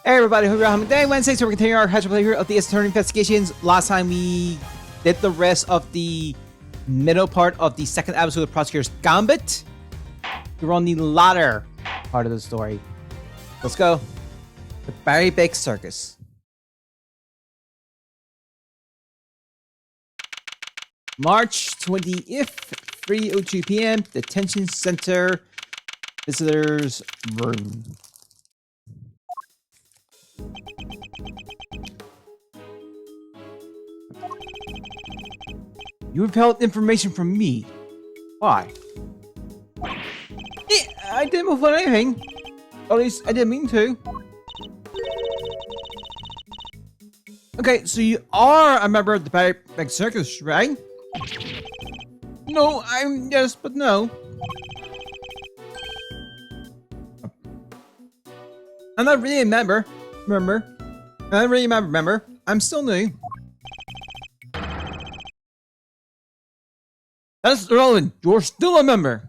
Hey everybody, hope you're having a day. Wednesday, so we're continuing our catch-up playthrough of the Ace Attorney Investigations. Last time we did the rest of the middle part of the second episode of Prosecutor's Gambit. We're on the latter part of the story. Let's go. The Barry Big Circus. March 20th, 3:02 p.m. Detention Center. Visitors room. You withheld information from me. Why? I didn't withhold anything. At least I didn't mean to. Okay, so you are a member of the Barry Big Circus, right? No, I'm yes, but no. I'm not really a member. Remember? I'm not really a member. I'm still new. That's irrelevant. You're still a member.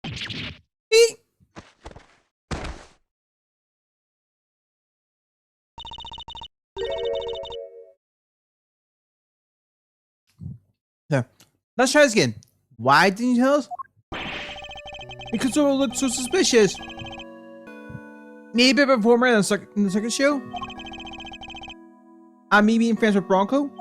Eek. There. Let's try this again. Why didn't you tell us? Because it looked so suspicious. Maybe a performer in the second show? Me being friends with Bronco?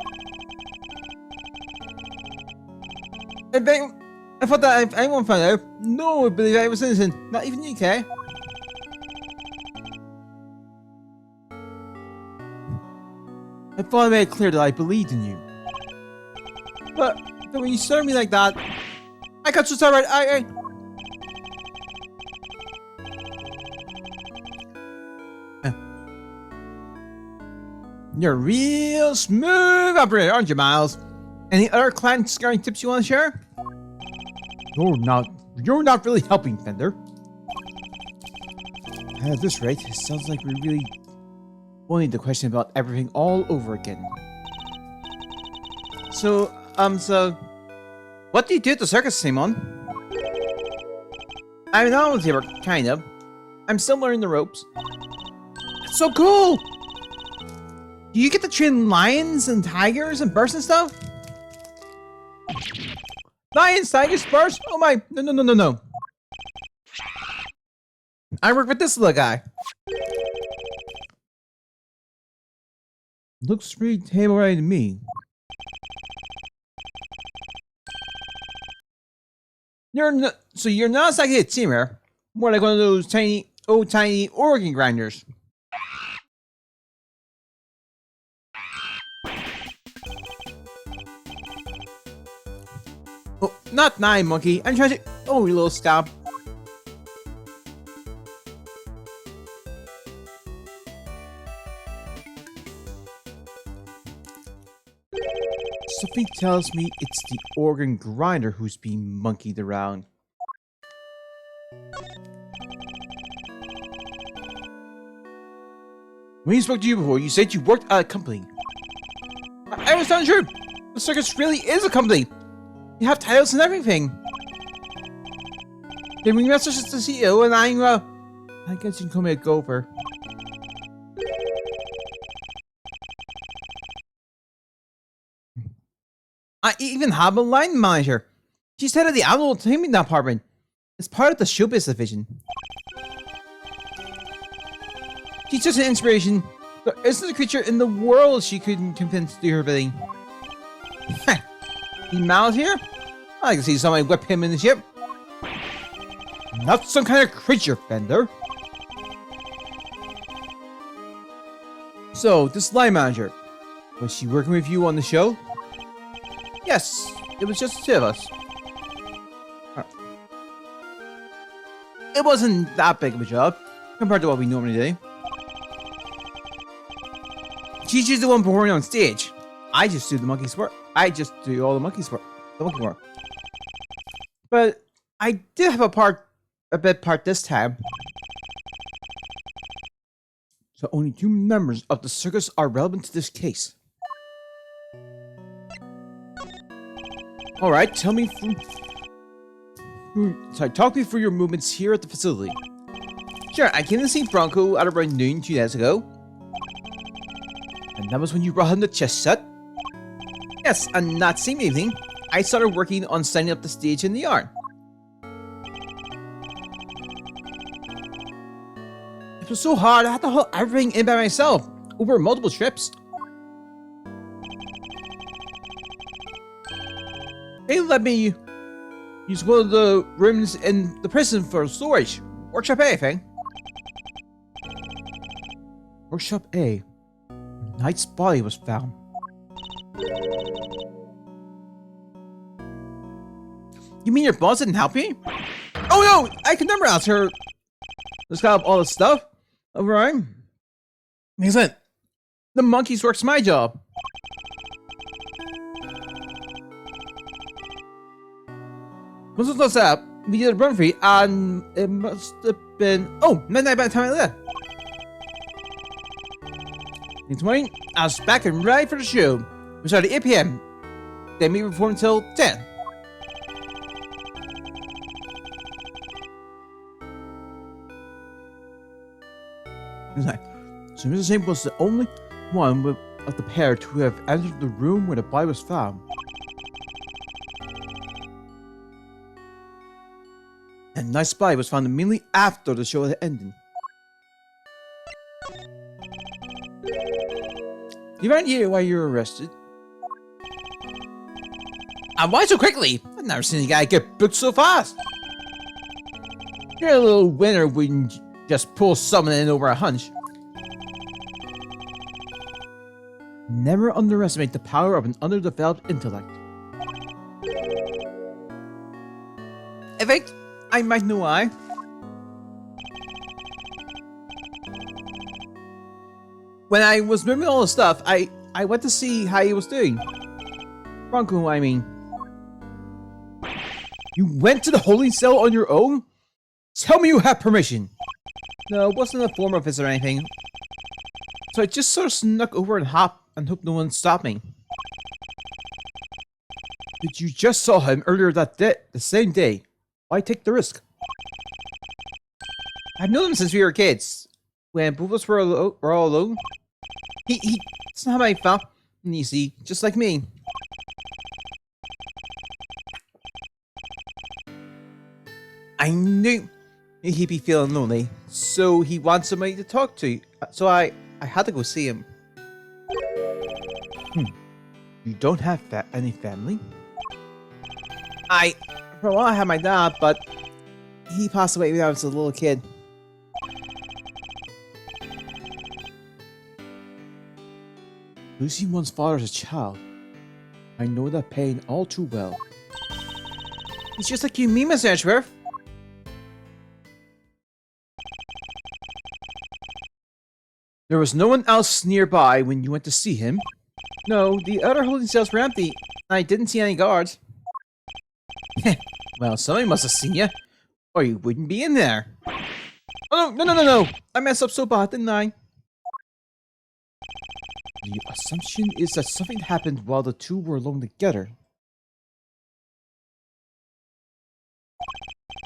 I thought that if anyone found out, no one would believe I was innocent. Not even you, Kay. I thought I made it clear that I believed in you. But when you stared at me like that, I got so sorry. You're a real smooth operator, aren't you, Miles? Any other client scaring tips you want to share? You're not really helping, Fender. At this rate, it sounds like we really will need to question about everything all over again. So, what do you do at the circus, Simon? I'm an volunteer, kind of. I'm still learning the ropes. It's so cool! Do you get to train lions and tigers and bears and stuff? Lions, tigers, bears? Oh my, no. I work with this little guy. Looks pretty tame already to me. You're not exactly a teamer. More like one of those tiny organ grinders. Oh, not nine, monkey. I'm trying to. Oh, you little scab. Something tells me it's the organ grinder who's being monkeyed around. When he spoke to you before, you said you worked at a company. I was not sure. The circus really is a company. You have titles and everything. The ringmaster is the CEO, and I guess you can call me a gopher. I even have a line manager. She's head of the animal entertainment department. It's part of the showbiz division. She's just an inspiration. There isn't a creature in the world she couldn't convince to do her bidding. He Miles here? I can see somebody whip him in the ship. Not some kind of creature, Fender. So, this line manager, was she working with you on the show? Yes, it was just the two of us. It wasn't that big of a job, compared to what we normally do. She's just the one performing on stage. I just do the monkey's work. I just do all the monkey's work. The monkey work. But I did have a bit part this time. So only 2 members of the circus are relevant to this case. Alright, talk me through your movements here at the facility. Sure, I came to see Bronco at around noon 2 days ago. And that was when you brought home the chess set? Yes, and that same evening, I started working on setting up the stage in the yard. It was so hard, I had to haul everything in by myself, over multiple trips. They let me use one of the rooms in the prison for storage. Workshop A, I think. Workshop A. Knight's body was found. You mean your boss didn't help me? Oh no! I can never ask her. Let's grab all the stuff. Alright. Excellent. The monkey's work's my job. Once it was up, we did a run free, and it must have been midnight by the time I left. Next morning, I was back and ready for the show. We started at 8 p.m. Then we performed until 10. So Mr. Saint was the only one of the pair to have entered the room where the body was found. And Knight's body was found immediately after the show had ended. You have any idea why you were arrested? And why so quickly? I've never seen a guy get booked so fast. You're a little winner when you just pull someone in over a hunch. Never underestimate the power of an underdeveloped intellect. In fact, I might know why. When I was moving all the stuff, I went to see how he was doing. Bronco, I mean. You went to the holding cell on your own? Tell me you have permission. No, it wasn't a form office or anything. So I just sort of snuck over and hopped and hoped no one stopped me. But you just saw him earlier that day, the same day. Why take the risk? I've known him since we were kids. When both of us were all alone. He doesn't have any fun, you see, just like me. I knew he'd be feeling lonely, so he wants somebody to talk to. So I had to go see him. You don't have any family? For a while I had my dad, but he passed away when I was a little kid. Losing one's father as a child. I know that pain all too well. It's just like you and me, Mr. Edgeworth. There was no one else nearby when you went to see him. No, the other holding cells were empty. I didn't see any guards. Well, somebody must have seen you, or you wouldn't be in there. Oh, no. I messed up so bad, didn't I? The assumption is that something happened while the two were alone together.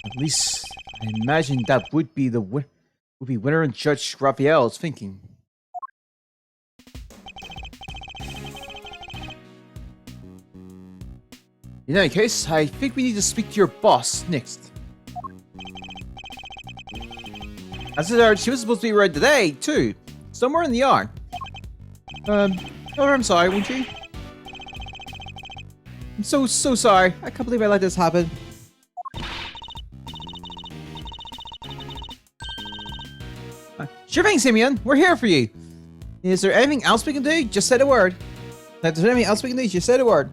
At least, I imagine that would be Winter and Judge Raphael's thinking. In any case, I think we need to speak to your boss next. As I heard, she was supposed to be right today, too. Somewhere in the yard. Tell her I'm sorry, won't you? I'm so sorry. I can't believe I let this happen. Sure thing, Simeon. We're here for you. Is there anything else we can do? Just say the word. If there's anything else we can do, just say the word.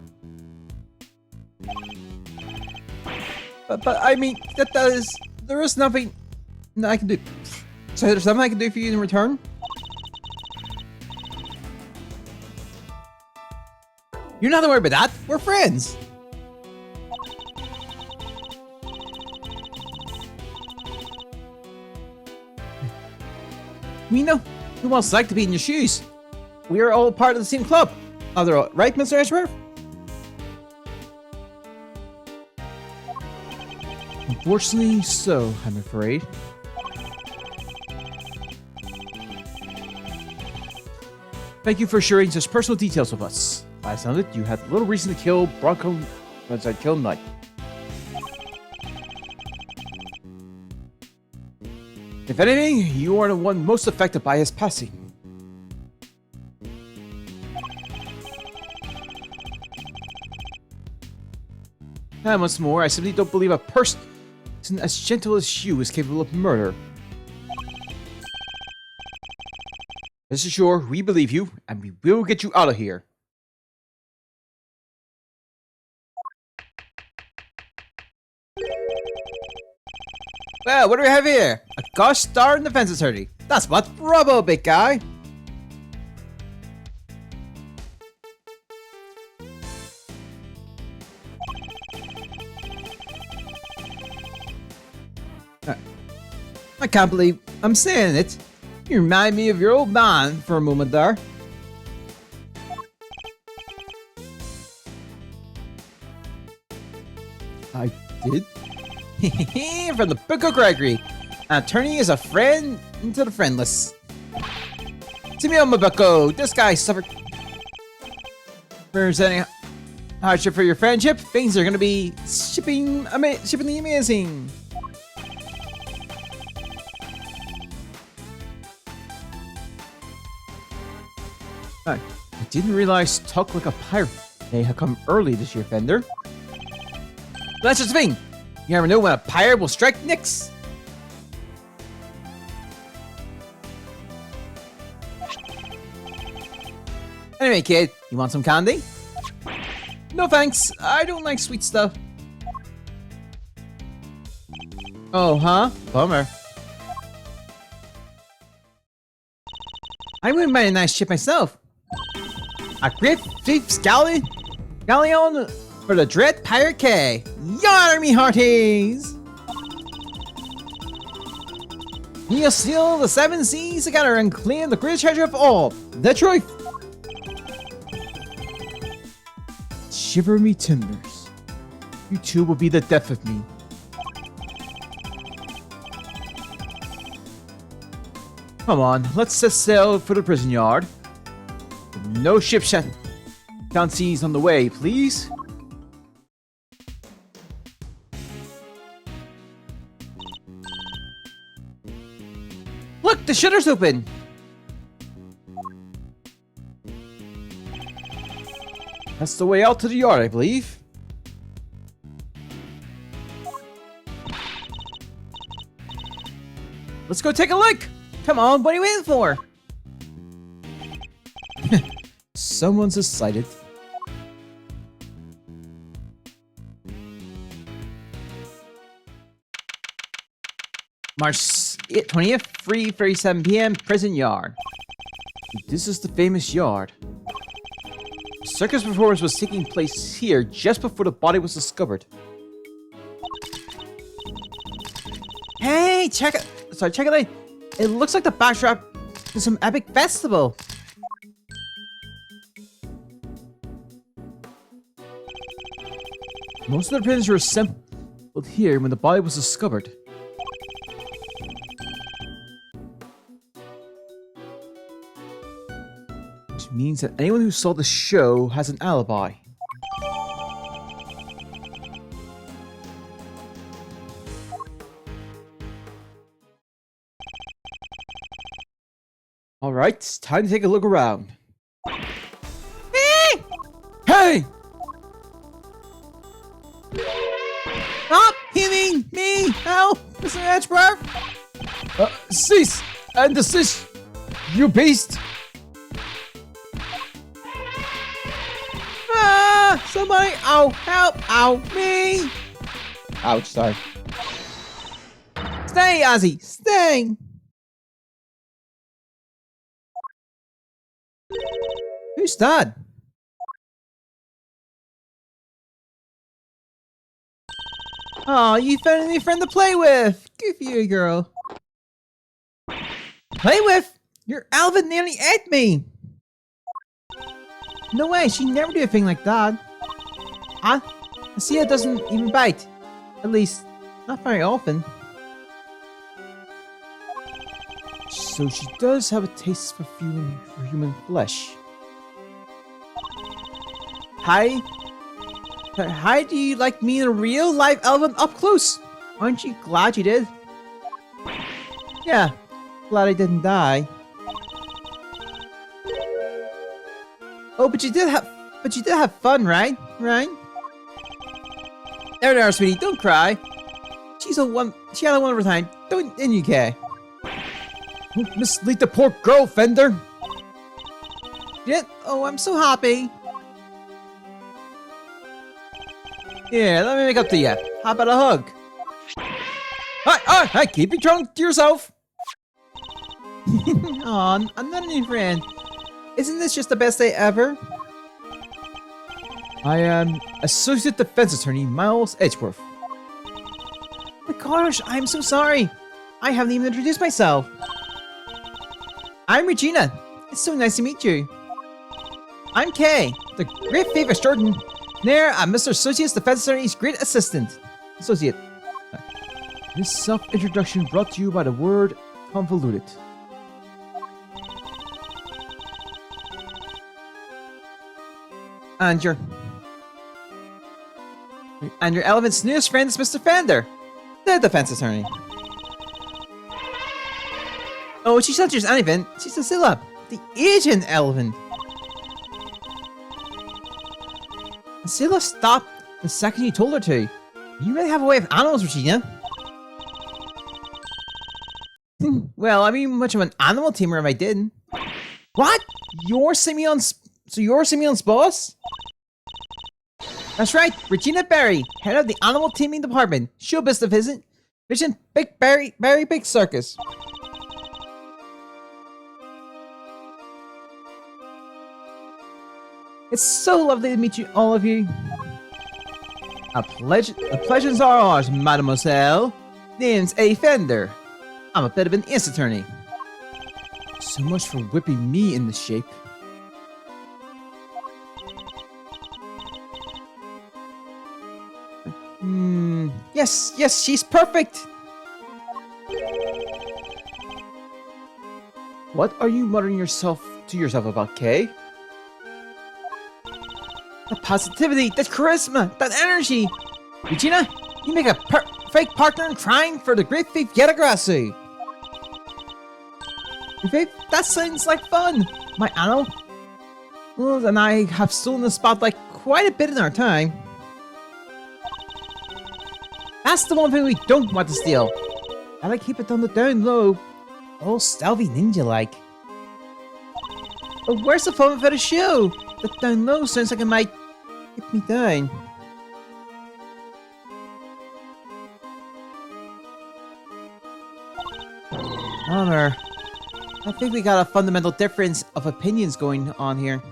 But I mean, there is nothing that I can do. So there's something I can do for you in return? You're not worried about that. We're friends. We know who wants like to be in your shoes. We are all part of the same club. After all, right, Mr. Edgeworth? Unfortunately so, I'm afraid. Thank you for sharing such personal details with us. I sounded you had little reason to kill Bronco once I killed Knight. If anything, you are the one most affected by his passing. And once more, I simply don't believe a person as gentle as you is capable of murder. Rest assured, we believe you, and we will get you out of here. Well, what do we have here? A gosh darn defense attorney. That's what's bravo, big guy. I can't believe I'm saying it. You remind me of your old man for a moment there. I did? From the Book of Gregory. An attorney is a friend to the friendless. Simeon Mabuko, this guy suffered. If there's any hardship for your friendship, things are gonna be shippingly amazing. I didn't realize talk like a pirate may have come early this year, Fender. That's just the thing. You never know when a pirate will strike next. Anyway, kid, you want some candy? No thanks. I don't like sweet stuff. Oh, huh? Bummer. I wouldn't mind a nice ship myself. A great thief's galleon for the Dread Pirate K. Yar me hearties! He'll seal the 7 seas together and claim the greatest treasure of all, the truth. Shiver me timbers. You two will be the death of me. Come on, let's set sail for the prison yard. No ship can't seize on the way, please. Look, the shutter's open. That's the way out to the yard, I believe. Let's go take a look. Come on, what are you waiting for? Someone's excited. March 20th, 3:37 p.m. Prison Yard. This is the famous yard. The circus performance was taking place here just before the body was discovered. Hey, check it! Sorry, check it out. It looks like the backdrop to some epic festival. Most of the prisoners were assembled here when the body was discovered. Which means that anyone who saw the show has an alibi. Alright, it's time to take a look around. Hey! Hey! Stop hitting me! Help! Mr. Edgeworth! Cease and desist, you beast! Ah! Somebody! Ow! Help! Ow! Me! Ouch, sorry. Stay, Ozzy! Stay! Who's that? Aw, you found a new friend to play with! Good for you, girl. Play with? Your Alvin nearly ate me! No way, she never do a thing like that. Huh? Asia doesn't even bite. At least, not very often. So she does have a taste for human flesh. Hi. Hi, do you like me in a real live elephant up close? Aren't you glad you did? Yeah, glad I didn't die. Oh, but you did have fun, right? Right? There, sweetie, don't cry. She had a wonderful time, didn't you, Kay? Mislead the poor girl, Fender. Yeah. Oh, I'm so happy. Yeah, let me make up to you. How about a hug? Hi, keep it drunk to yourself. Aw, I'm not any friend. Isn't this just the best day ever? I am Associate Defense Attorney Miles Edgeworth. Oh my gosh, I'm so sorry. I haven't even introduced myself. I'm Regina. It's so nice to meet you. I'm Kay, the great favor Jordan. There, I'm Mr. Associate's Defense Attorney's great assistant. Associate. This self-introduction brought to you by the word convoluted. And your elephant's newest friend is Mr. Fender, the defense attorney. Oh, she's not just an elephant, she's Cecilia, the Asian elephant. Cecilia stopped the second you told her to. You really have a way with animals, Regina. Well, I mean, much of an animal tamer if I didn't. What? You're Simeon's boss? That's right, Regina Berry, head of the animal teaming department. Showbiz Vision Big Berry Big Circus. It's so lovely to meet you, all of you. The pleasures are ours, mademoiselle. Name's A. Fender. I'm a bit of an ace attorney. So much for whipping me in this shape. Yes, she's perfect. What are you muttering to yourself about, Kay? That positivity, that charisma, that energy. Regina, you make a perfect partner in crime for the great thief Yetagrasu. Babe, that sounds like fun. My animal and I have stolen the spotlight quite a bit in our time. That's the one thing we don't want to steal. Gotta keep it on the down low. All stealthy ninja-like. But where's the fun for the show? The down low sounds like it might keep me down. Bummer. I think we got a fundamental difference of opinions going on here.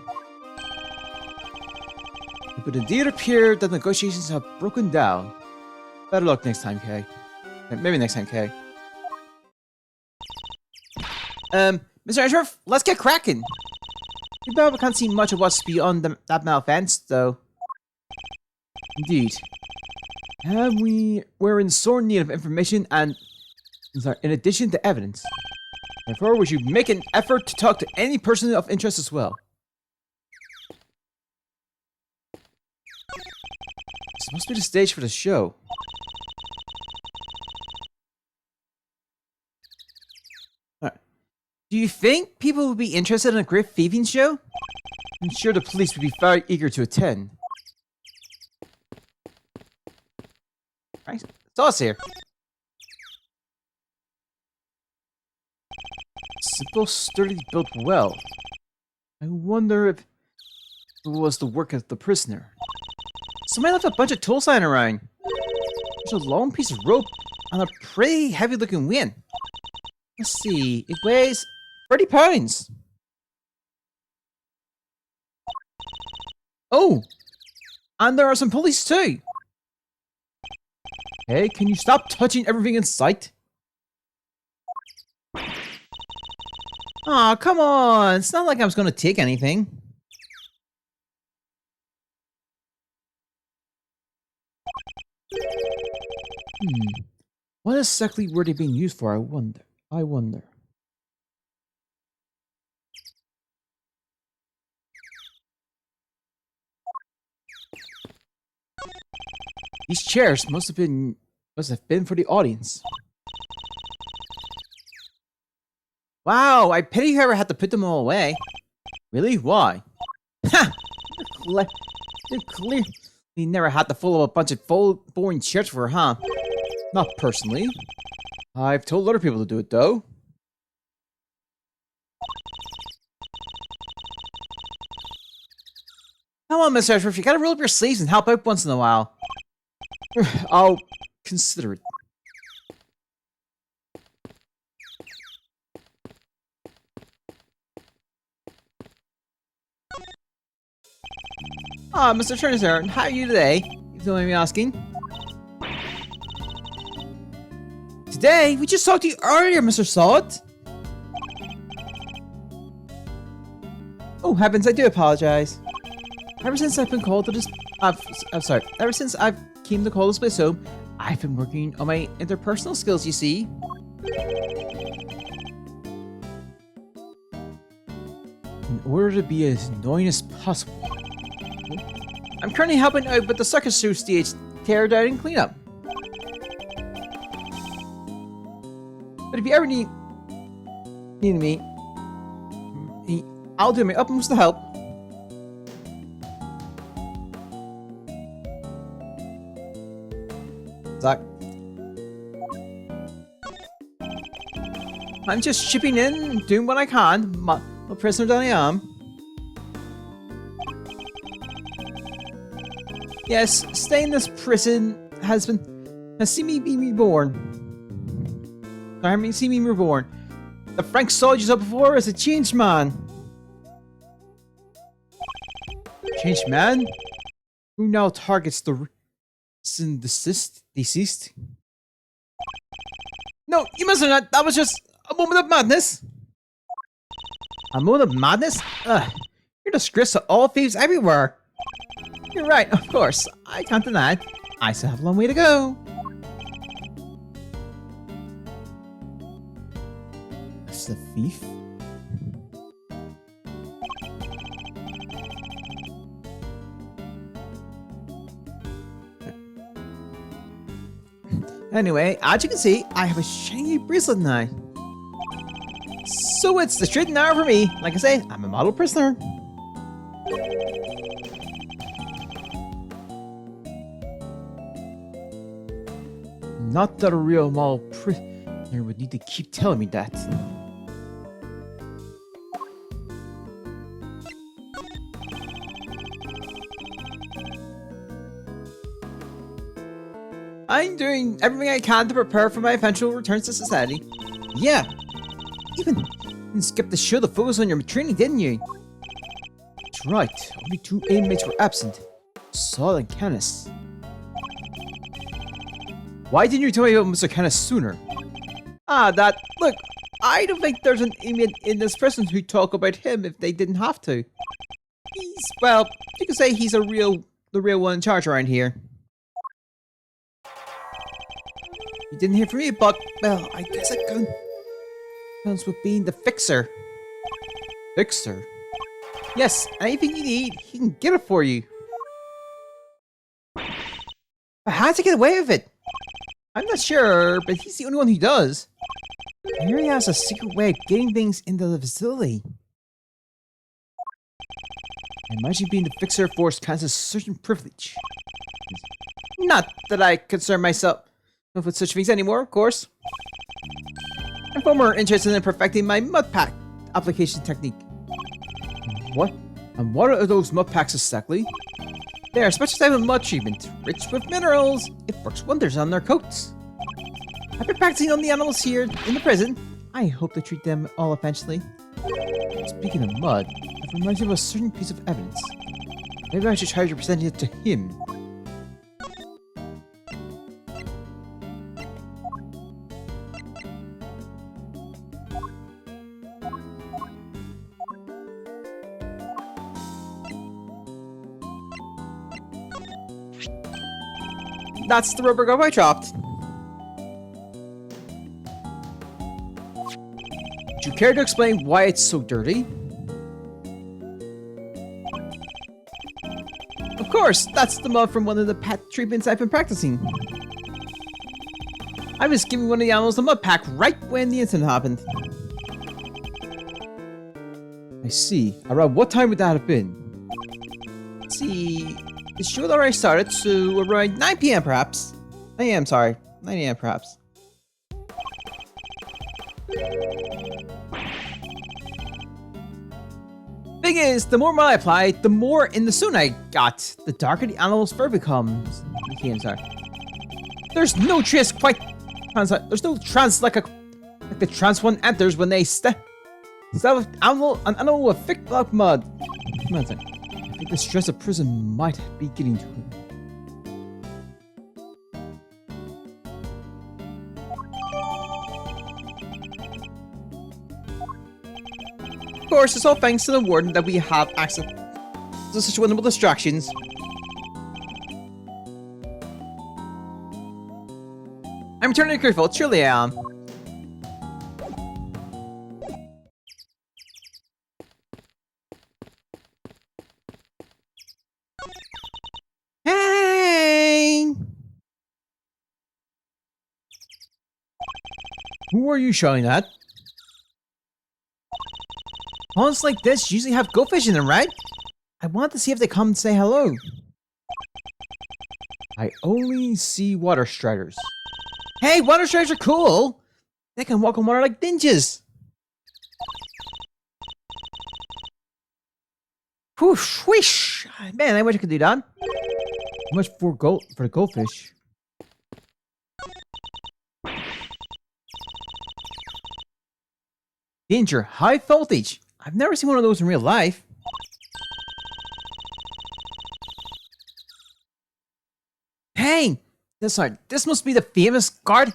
It would indeed appear that negotiations have broken down. Better luck next time, Kay. Maybe next time, Kay. Mr. Ashworth, let's get cracking. We probably can't see much of what's beyond that fence, though. Indeed. We're in sore need of information and, in addition to evidence. Therefore, we should make an effort to talk to any person of interest as well. This must be the stage for the show. Do you think people would be interested in a great thieving show? I'm sure the police would be very eager to attend. Right, it's us here. Simple, sturdy built well. I wonder if it was the work of the prisoner. Somebody left a bunch of tools lying around. There's a long piece of rope and a pretty heavy looking wind. Let's see, it weighs 30 pounds. Oh, and there are some pulleys too. Hey, can you stop touching everything in sight? Aw, come on. It's not like I was going to take anything. What exactly were they being used for, I wonder. These chairs must have been for the audience. Wow, I pity whoever had to put them all away. Really? Why? Ha! You're clear. You never had to follow a bunch of boring chairs for, huh? Not personally. I've told other people to do it, though. Come on, Mr. Ashworth, you gotta roll up your sleeves and help out once in a while. I'll consider it. Ah, Mr. Turner, how are you today? If you don't mind me asking. Today? We just talked to you earlier, Mr. Salt. Oh, heavens, I do apologize. Ever since I've been called to this... I'm sorry. Ever since I've came to call this place home, I've been working on my interpersonal skills, you see. In order to be as annoying as possible. I'm currently helping out with the circus show stage tear down and cleanup. But if you ever need me, I'll do my utmost to help. Zach. I'm just chipping in, doing what I can. My prisoner that I am. Yes, staying in this prison has seen me be reborn. See me reborn. The Frank saw you before as a changed man. Changed man? Who now targets the deceased? No, you must not. That was just a moment of madness. A moment of madness? Ugh. You're a disgrace to all thieves everywhere. You're right, of course. I can't deny it. I still have a long way to go. That's the thief? Anyway, as you can see, I have a shiny bracelet now. So it's the straight and narrow for me. Like I say, I'm a model prisoner. Not that a real model prisoner would need to keep telling me that. I'm doing everything I can to prepare for my eventual return to society. Yeah, even skipped the show to focus on your training, didn't you? That's right, only 2 inmates were absent. Saul and Canis. Why didn't you tell me about Mr. Canis sooner? Look, I don't think there's an inmate in this prison who'd talk about him if they didn't have to. Well, you could say he's the real one in charge around here. You didn't hear from me, but, well, I guess it comes with being the fixer. Fixer? Yes, anything you need, he can get it for you. But how'd you get away with it? I'm not sure, but he's the only one who does. I hear he has a secret way of getting things into the facility. I imagine being the fixer force counts as a certain privilege. Not that I concern myself with such things anymore, of course. I'm far more interested in perfecting my mud pack application technique. What? And what are those mud packs exactly? They are a special type of mud treatment, rich with minerals. It works wonders on their coats. I've been practicing on the animals here in the prison. I hope to treat them all eventually. Speaking of mud, it reminds me of a certain piece of evidence. Maybe I should try to present it to him. That's the rubber glove I dropped. Do you care to explain why it's so dirty? Of course, that's the mud from one of the pet treatments I've been practicing. I was giving one of the animals a mud pack right when the incident happened. I see. Around what time would that have been? Let's see. The show had already started, so around 9 p.m. perhaps. 9 a.m. sorry. 9 a.m. perhaps. Thing is, the more mud I applied, the more in the zone I got. The darker the animal's fur becomes. There's no trace quite. There's no trance like the trance one enters when they step. Instead of an animal with thick black mud. I think the stress of prison might be getting to him. Of course, it's all thanks to the warden that we have access to such wonderful distractions. I'm returning to Careful, truly I am. Hey! Who are you shouting at? Ponds like this usually have goldfish in them, right? I want to see if they come and say hello. I only see water striders. Hey, water striders are cool! They can walk on water like ninjas! Whoosh, whoosh! Man, I wish I could do that. How much for the goldfish? Danger, high voltage. I've never seen one of those in real life. Hey! This must be the famous guard.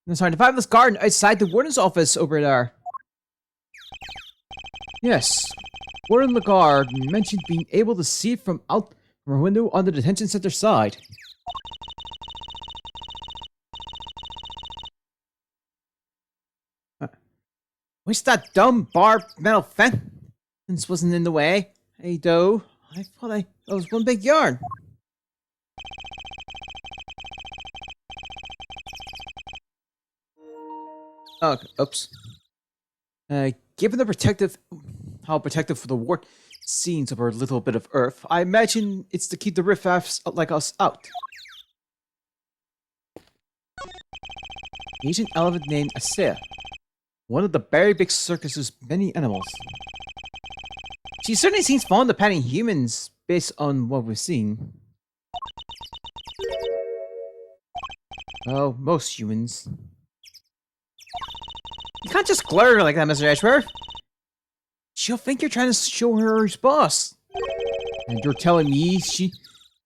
The fabulous garden outside the warden's office over there. Yes. Warden Lagarde mentioned being able to see it from her window on the detention center side. Wish that dumb barbed metal fence wasn't in the way. Hey, Doe. I thought that was one big yarn. Oh, oops. Given how protective for the war scenes of our little bit of Earth, I imagine it's to keep the riffraffs like us out. Asian elephant named Asea. One of the very big circus's many animals. She certainly seems fond of petting humans, based on what we've seen. Well, most humans. You can't just glare like that, Mr. Edgeworth. She'll think you're trying to show her her boss. And you're telling me she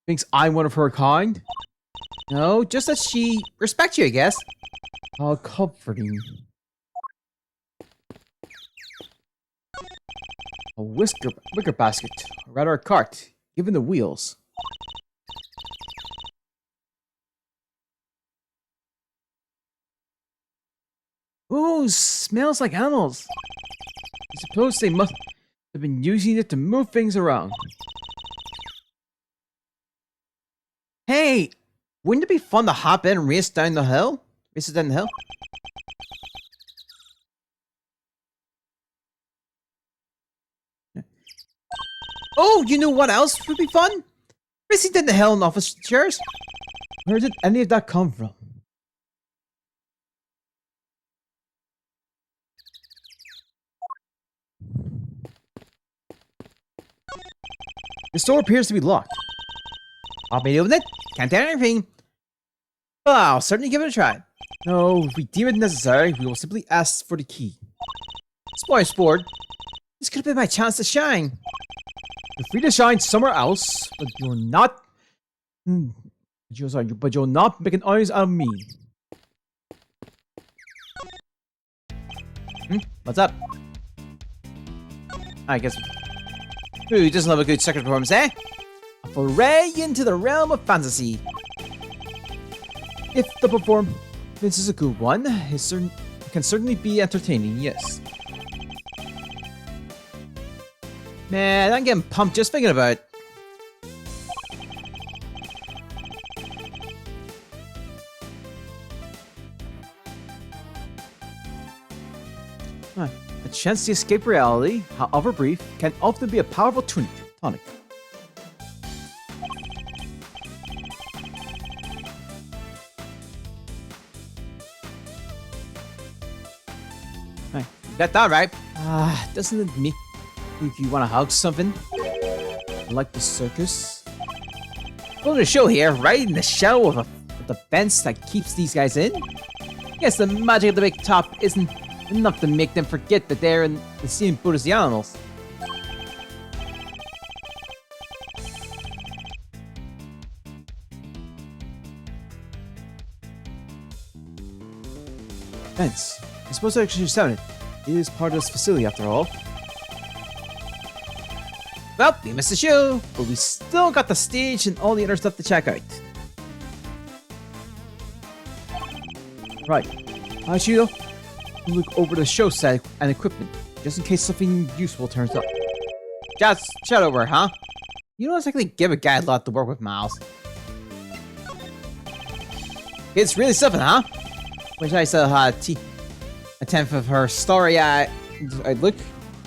thinks I'm one of her kind? No, just that she respects you, I guess. How comforting. A wicker basket, or rather a cart, given the wheels. Ooh, smells like animals. I suppose they must have been using it to move things around. Hey, wouldn't it be fun to hop in and race down the hill? Race it down the hill? Oh, you know what else would be fun? Racing down the hill in office chairs. Where did any of that come from? The store appears to be locked. I'll be doing it. Can't tell anything. But I'll certainly give it a try. No, if we deem it necessary, we will simply ask for the key. Spoil sport. This could have been my chance to shine. You're free to shine somewhere else, but you're not. But you're not making eyes on me. What's up? I guess. Who doesn't love a good second performance, eh? A foray into the realm of fantasy. If the performance is a good one, it can certainly be entertaining, yes. Man, I'm getting pumped just thinking about it. chance to escape reality, however brief, can often be a powerful tonic. Hey, you got that right. Doesn't it make if you want to hug something? Like the circus? Well, the show here, right in the shadow of the fence that keeps these guys in? Guess the magic of the big top isn't enough to make them forget that they're in the same boat as the animals. Fence. I suppose I should sound it. It is part of this facility after all. Well, we missed the show, but we still got the stage and all the other stuff to check out. Right. Shido, look over the show set and equipment, just in case something useful turns up. Just chat over, huh? You don't exactly give a guy a lot to work with, Miles. It's really something, huh? Wish I saw a tenth of her story. I'd look.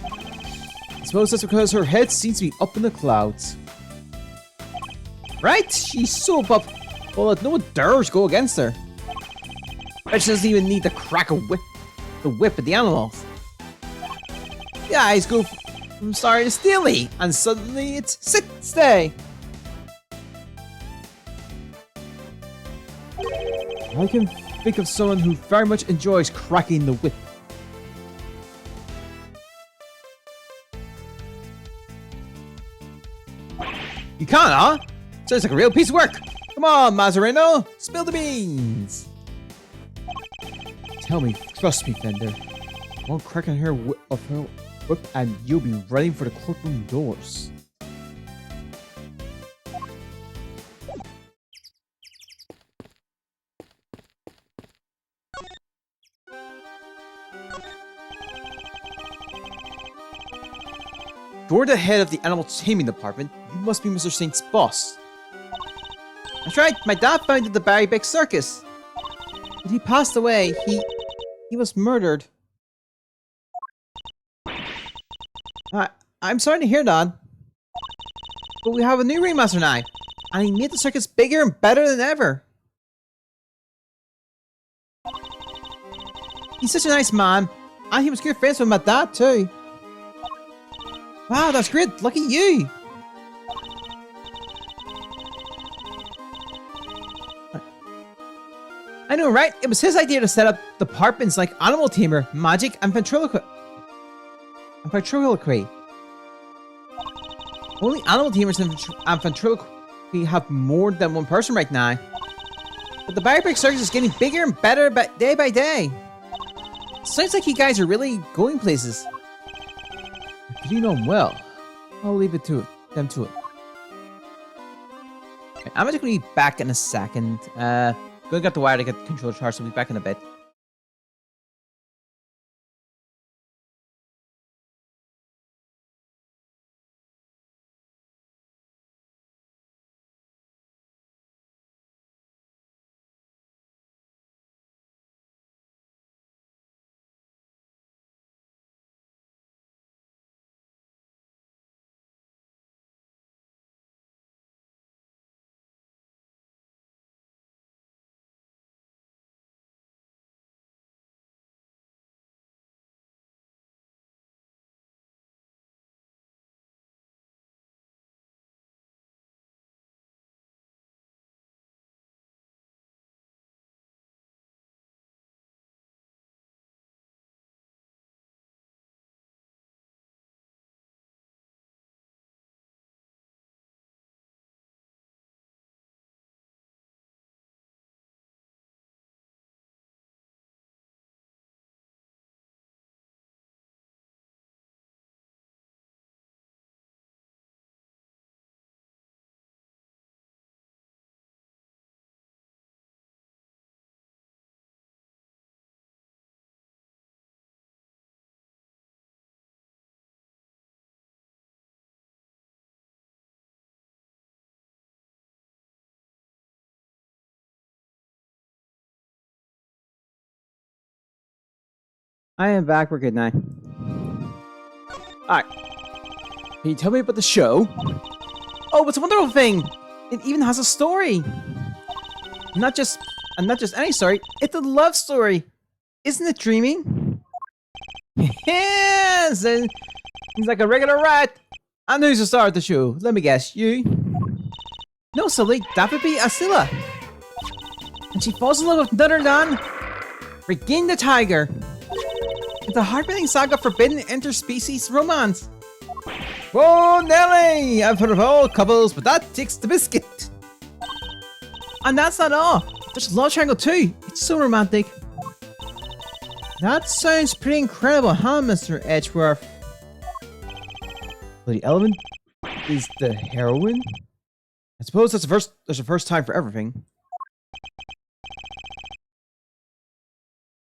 I suppose that's because her head seems to be up in the clouds. Right? She's so above. Well, no one dares go against her. But she doesn't even need to crack the whip at the animals. The eyes go from sorry to steely, and suddenly it's sit, stay. I can think of someone who very much enjoys cracking the whip. You can't, huh? Sounds like a real piece of work. Come on, Mazzarino, spill the beans. Tell me, trust me, Fender. One crack on her whip and you'll be running for the courtroom doors. You're the head of the animal taming department. You must be Mr. Saint's boss. That's right. My dad founded the Barry Big Circus. But he passed away. He was murdered. I'm sorry to hear that. But we have a new ringmaster now. And he made the circus bigger and better than ever. He's such a nice man. And he was good friends with my dad too. Wow, that's great. Look at you. I know, right? It was his idea to set up departments like Animal Tamer, Magic, and Ventriloquy. Only Animal Tamers and Ventriloquy have more than one person right now. But the Barry Big Circus is getting bigger and better day by day. Sounds like you guys are really going places. If you know them well, I'll leave it to them to it. Okay, I'm just gonna be back in a second. Go get the wire to get the controller charged, so we'll be back in a bit. I am back. We're good now. Alright. Can you tell me about the show? Oh, it's a wonderful thing! It even has a story! Not just any story, it's a love story! Isn't it dreaming? Yes! He's like a regular rat! And who's the star of the show? Let me guess, you? No, silly, that would be Asila! And she falls in love with none other than Regine the Tiger! It's a heartbreaking saga of forbidden interspecies romance! Whoa, Nelly! I've heard of all couples, but that takes the biscuit! And that's not all! There's Love Triangle too! It's so romantic! That sounds pretty incredible, huh, Mr. Edgeworth? The element is the heroine? I suppose there's a first time for everything.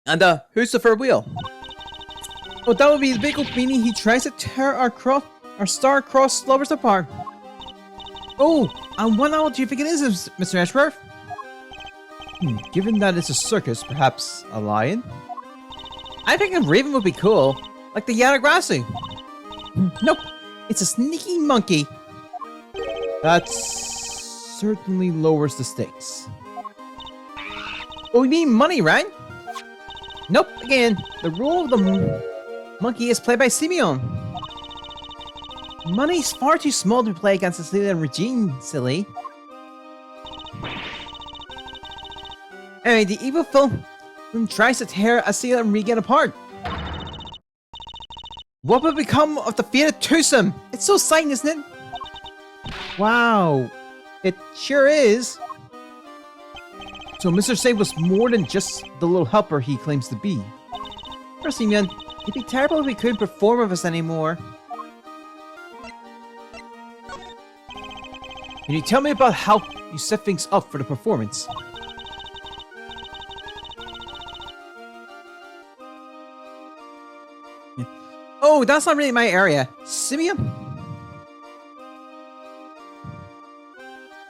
And who's the third wheel? Oh, that would be the big old meanie. He tries to tear our star-crossed lovers apart. Oh, and what animal do you think it is, Mr. Edgeworth? Given that it's a circus, perhaps a lion? I think a raven would be cool, like the Yanagrasu. Nope, it's a sneaky monkey. That certainly lowers the stakes. Oh, you mean money, right? Nope, again, the role of the monkey is played by Simeon. Money's far too small to play against Cecilia and Regine, silly. Anyway, the evil film tries to tear Asila and Regan apart. What will become of the fated twosome? It's so exciting, isn't it? Wow, it sure is. So Mr. Snape was more than just the little helper he claims to be. Poor Simeon, it'd be terrible if we couldn't perform with us anymore. Can you tell me about how you set things up for the performance? Oh, that's not really my area. Simeon?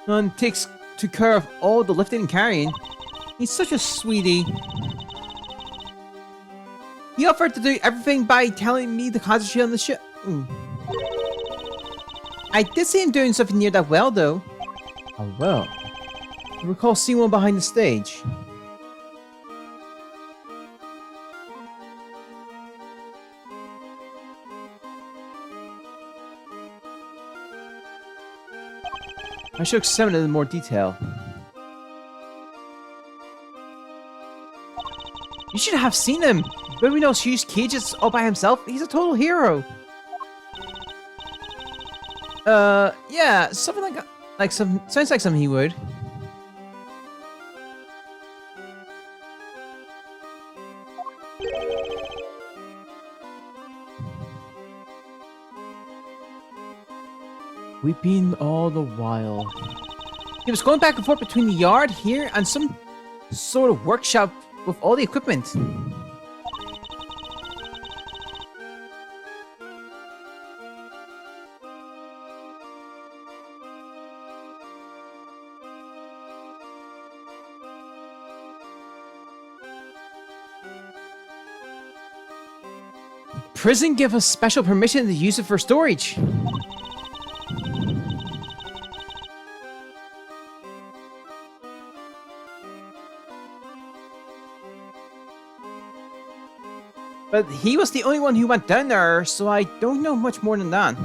None takes to care of all the lifting and carrying. He's such a sweetie. He offered to do everything by telling me to concentrate on the ship. I did see him doing something near that well, though. Oh, well. I recall seeing one behind the stage. I should examine it in more detail. You should have seen him! Building those huge cages all by himself, he's a total hero! Yeah, something sounds like something he would. Weeping all the while. He was going back and forth between the yard here and some sort of workshop with all the equipment. Prison gave us special permission to use it for storage. But he was the only one who went down there, so I don't know much more than that.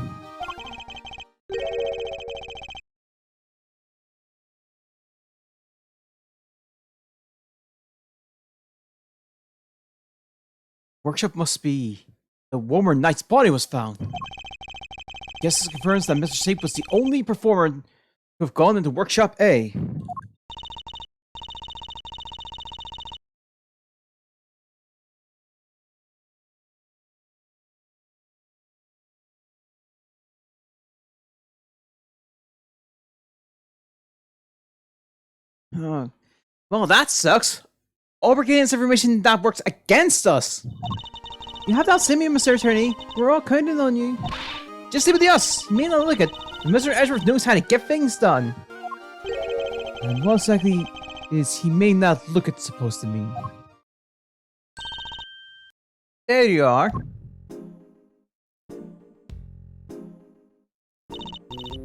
Workshop must be the Warmer Knight's body was found. Guess this confirms that Mr. Snape was the only performer to have gone into Workshop A. Well, that sucks. All we're getting is information that works against us. You have that Simeon, Mr. Attorney. We're all counting on you. Just stay with us. You may not look it, but Mr. Edgeworth knows how to get things done. And what exactly is he may not look it supposed to mean? There you are.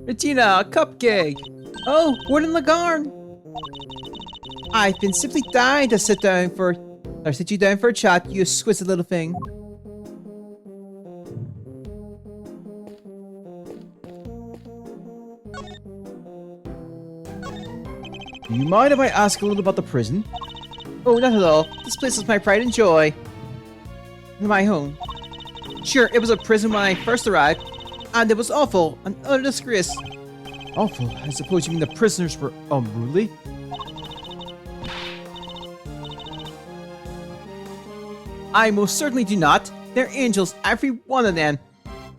Regina, a cupcake! Oh, Gordon Lagarde! I've been simply dying to sit you down for a chat, you exquisite little thing. Do you mind if I ask a little about the prison? Oh, not at all. This place is my pride and joy. My home. Sure, it was a prison when I first arrived, and it was awful, an utter disgrace. Awful? I suppose you mean the prisoners were unruly? I most certainly do not. They're angels, every one of them.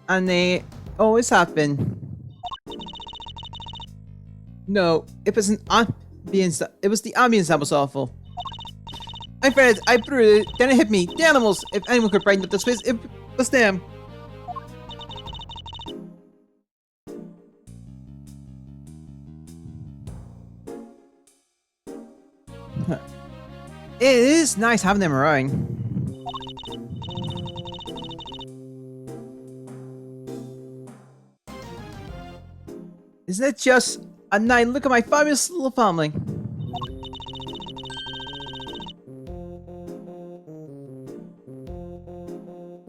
And they always have been. No, it was an ambience. It was the ambience that was awful. I fed it, I brewed it, then it hit me. The animals! If anyone could brighten up this place, it was them. Huh. It is nice having them around. Isn't it just a night? Look at my fabulous little family.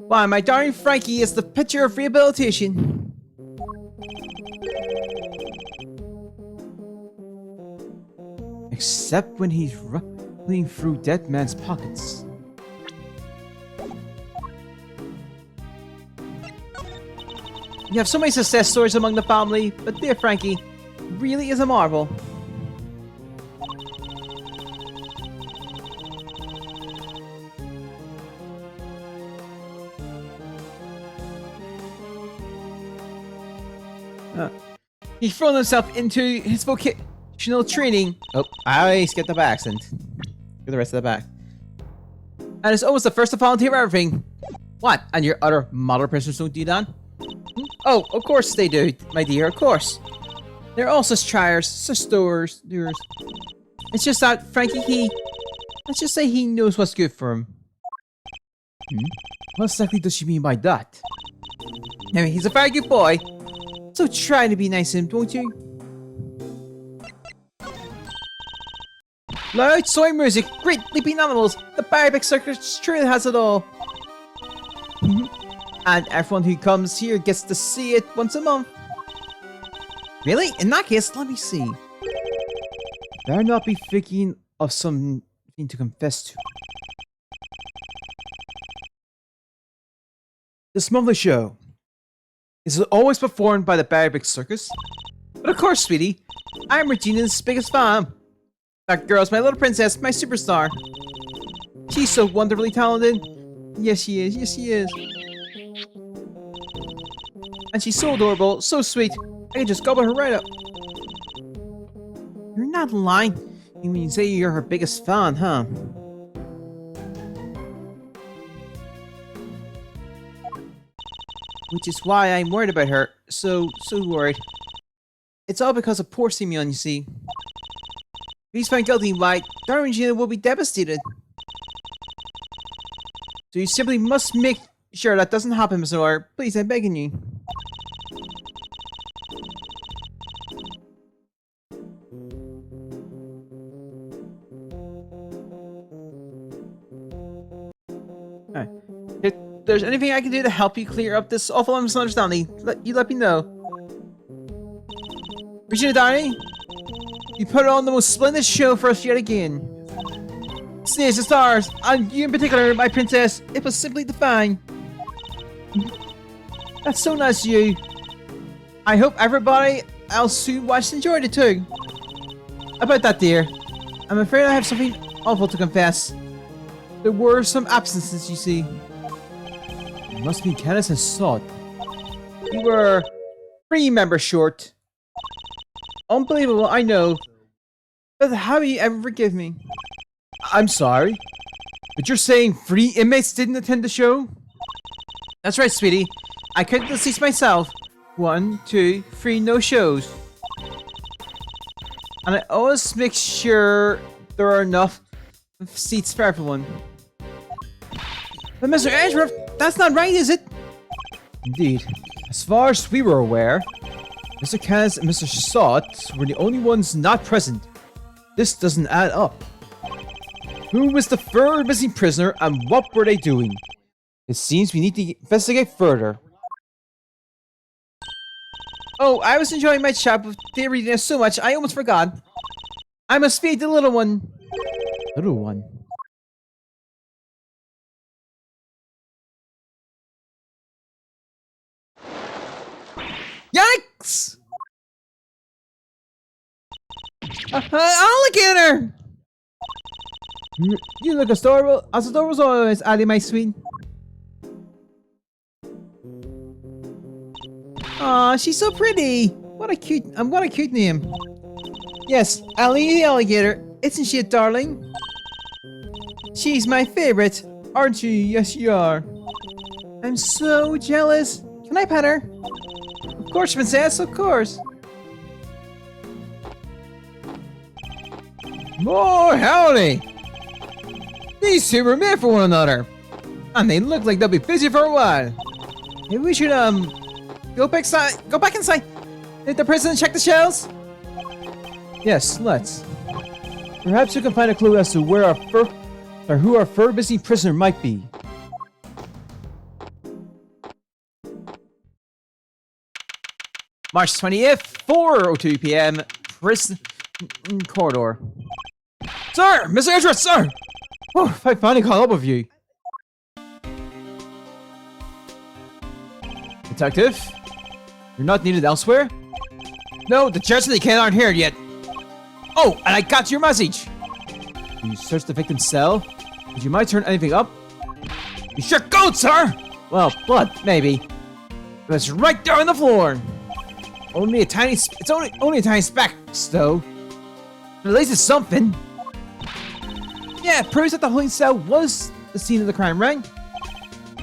Why, my darling Frankie is the picture of rehabilitation. Except when he's ruffling through dead man's pockets. You have so many success stories among the family, but dear Frankie really is a marvel. He's thrown himself into his vocational training. Oh, I always get the accent. Get the rest of the back. And it's almost the first to volunteer everything. What? And your other model prisoners don't do that? Oh, of course they do, my dear, of course. They're all such triers, such doers. It's just that, Frankie, let's just say he knows what's good for him. What exactly does she mean by that? I mean, he's a very good boy. So try to be nice to him, won't you? Loud soy music, great leaping animals, the Barbecue Circus truly has it all. And everyone who comes here gets to see it once a month. Really? In that case, let me see. Better not be thinking of something to confess to. This monthly show is always performed by the Barbecue Circus. But of course, sweetie, I'm Regina's biggest fan. That girl's my little princess, my superstar. She's so wonderfully talented. Yes, she is. Yes, she is. And she's so adorable, so sweet. I can just gobble her right up. You're not lying when you say you're her biggest fan, huh? Which is why I'm worried about her. So worried. It's all because of poor Simeon, you see. If he's found guilty, why, darling Regina will be devastated. So you simply must make sure that doesn't happen, Miss Noir. Please, I'm begging you. Alright. If there's anything I can do to help you clear up this awful misunderstanding, let me know. Regina, darling, you put on the most splendid show for us yet again. Stage the stars, and you in particular, my princess, it was simply divine. That's so nice of you. I hope everybody else who watched enjoyed it too. About that, dear, I'm afraid I have something awful to confess. There were some absences, you see. It must be Kenneth and Sod. You were 3 members short. Unbelievable, I know. But how will you ever forgive me? I'm sorry, but you're saying 3 inmates didn't attend the show? That's right, sweetie. I counted the seats myself. 1, 2, 3 no shows. And I always make sure there are enough seats for everyone. But Mr. Edgeworth, that's not right, is it? Indeed. As far as we were aware, Mr. Kaz and Mr. Sot were the only ones not present. This doesn't add up. Who was the third missing prisoner and what were they doing? It seems we need to investigate further. Oh, I was enjoying my chat with theory reading so much I almost forgot. I must feed the little one. Little one? Yikes! Alligator! You look as adorable as always, Ali, my sweet. Aw, she's so pretty. What a cute name. Yes, Ali the alligator. Isn't she a darling? She's my favorite, aren't you? Yes, you are. I'm so jealous. Can I pet her? Of course, princess, of course. Oh, howdy! These two were made for one another. And they look like they'll be busy for a while. Maybe we should, go back inside. Did the president check the shells? Yes, let's. Perhaps you can find a clue as to where who our third missing prisoner might be. March 20th, 4:02 p.m. Prison corridor. Sir! Mr. Edgeworth, sir! Oh, I finally caught up with you. Detective? You're not needed elsewhere? No, the judge and the kid aren't here yet. Oh, and I got your message! You searched the victim's cell? Would you mind turning anything up? You sure go, sir! Well, blood, maybe. But it's right there on the floor. Only a tiny, it's only a tiny speck, though. But at least it's something. Yeah, it proves that the holding cell was the scene of the crime, right?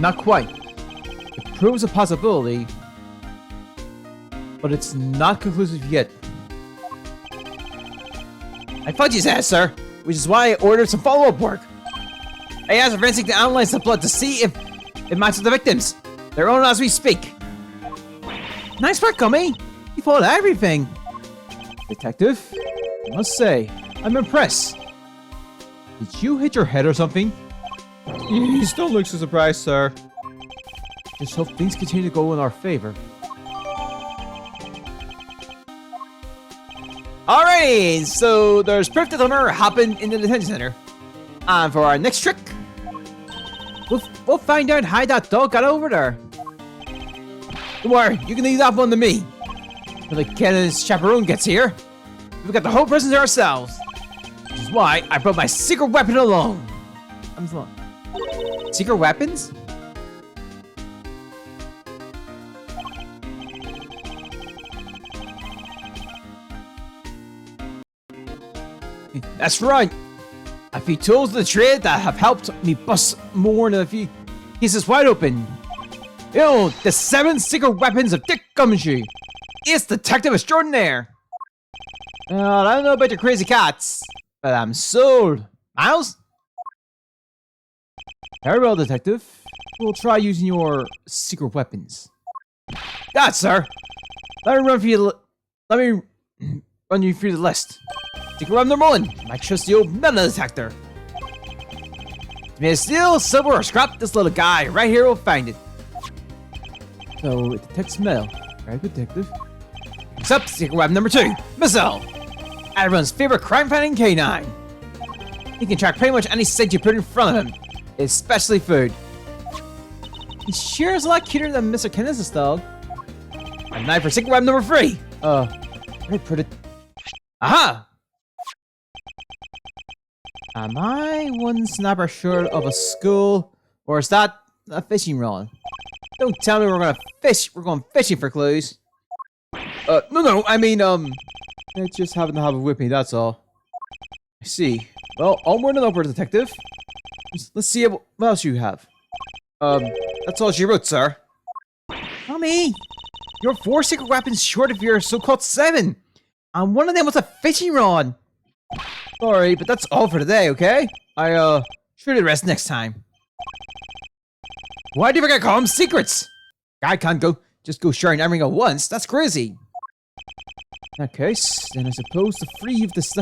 Not quite. It proves a possibility, but it's not conclusive yet. I fudged his ass, sir, which is why I ordered some follow-up work. I asked forensic to analyze the blood to see if it matches the victims. They're on as we speak. Nice work, Gummy. You followed everything. Detective, I must say, I'm impressed. Did you hit your head or something? You still look so surprised, sir. Just hope things continue to go in our favor. Alright, so there's proof that Hunter happened in the detention center. And for our next trick, we'll find out how that dog got over there. Don't worry, you can leave that one to me. Till the Kenneth's chaperone gets here, we've got the whole prison to ourselves. Which is why I brought my secret weapon along. Secret weapons? That's right. A few tools of the trade that have helped me bust more than a few cases wide open. You know, the 7 secret weapons of Dick Gumshoe. It's Detective Extraordinaire. I don't know about your crazy cats, but I'm sold. Miles? Very well, Detective. We'll try using your secret weapons. That, sir. Let me run you through the list. Secret weapon number 1. My trusty old metal detector. May it steel, silver, or scrap, this little guy right here will find it. So it detects metal. Very good, Detective. Except secret weapon number 2. Missile. Everyone's favorite crime-fighting canine. He can track pretty much any scent you put in front of him, especially food. He sure is a lot cuter than Mr. Kenneth's dog. And now for secret weapon number 3. Where did I put it? Aha! Am I one snapper short of a school, or is that a fishing rod? Don't tell me we're going fishing for clues. No, I mean, I just happen to have it with me, that's all. I see. Well, onward and upward, Detective. Let's see what else you have. That's all she wrote, sir. Tommy, you're 4 secret weapons short of your so-called 7. And one of them was a fishing rod. Sorry, but that's all for today, okay? Sure the rest next time. Why do you forget to call them secrets? I can't just go sharing everything at once. That's crazy. In that case, then I suppose to free you of this...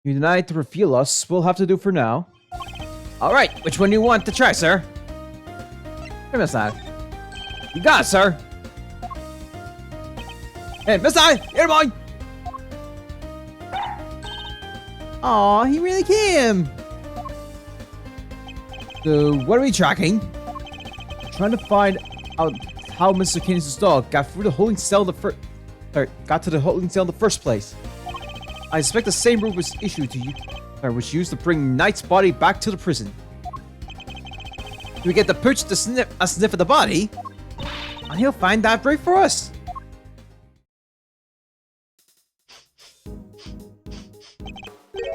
You denied to reveal us. We'll have to do for now. Alright, which one do you want to try, sir? Hey, Miss Eye. You got it, sir. Hey, Miss Eye, here, boy! Aw, he really came! So, what are we tracking? Trying to find out how Mr. Canis' dog got through the holding cell got to the holding cell in the first place. I suspect the same route was issued to you, was used to bring Knight's body back to the prison. Do we get the pooch to sniff of the body? And he'll find that break for us.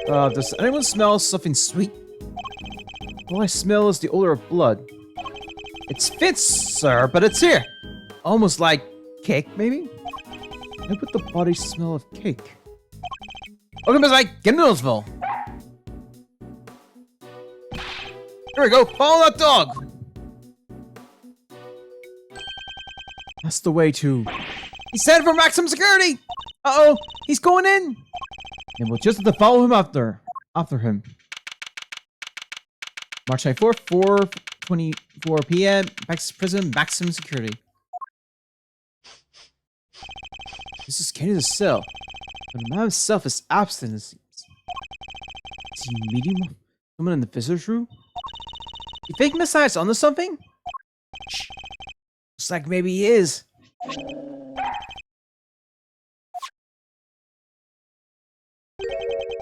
Does anyone smell something sweet? All I smell is the odor of blood. It's Fitz, sir, but it's here. Almost like cake, maybe? How would the body smell of cake? Okay, Miss Ike, get Noodlesville. Here we go, follow that dog. That's the way to... He's set for maximum security! Uh-oh, he's going in! And we'll just have to follow him after him. March 24th, 4:24 p.m. Back to prison, maximum security. This is Kenny's cell. But the man himself is absent, it seems. Is he meeting someone in the visitor's room? You think Messiah's onto something? Shh. Looks like maybe he is.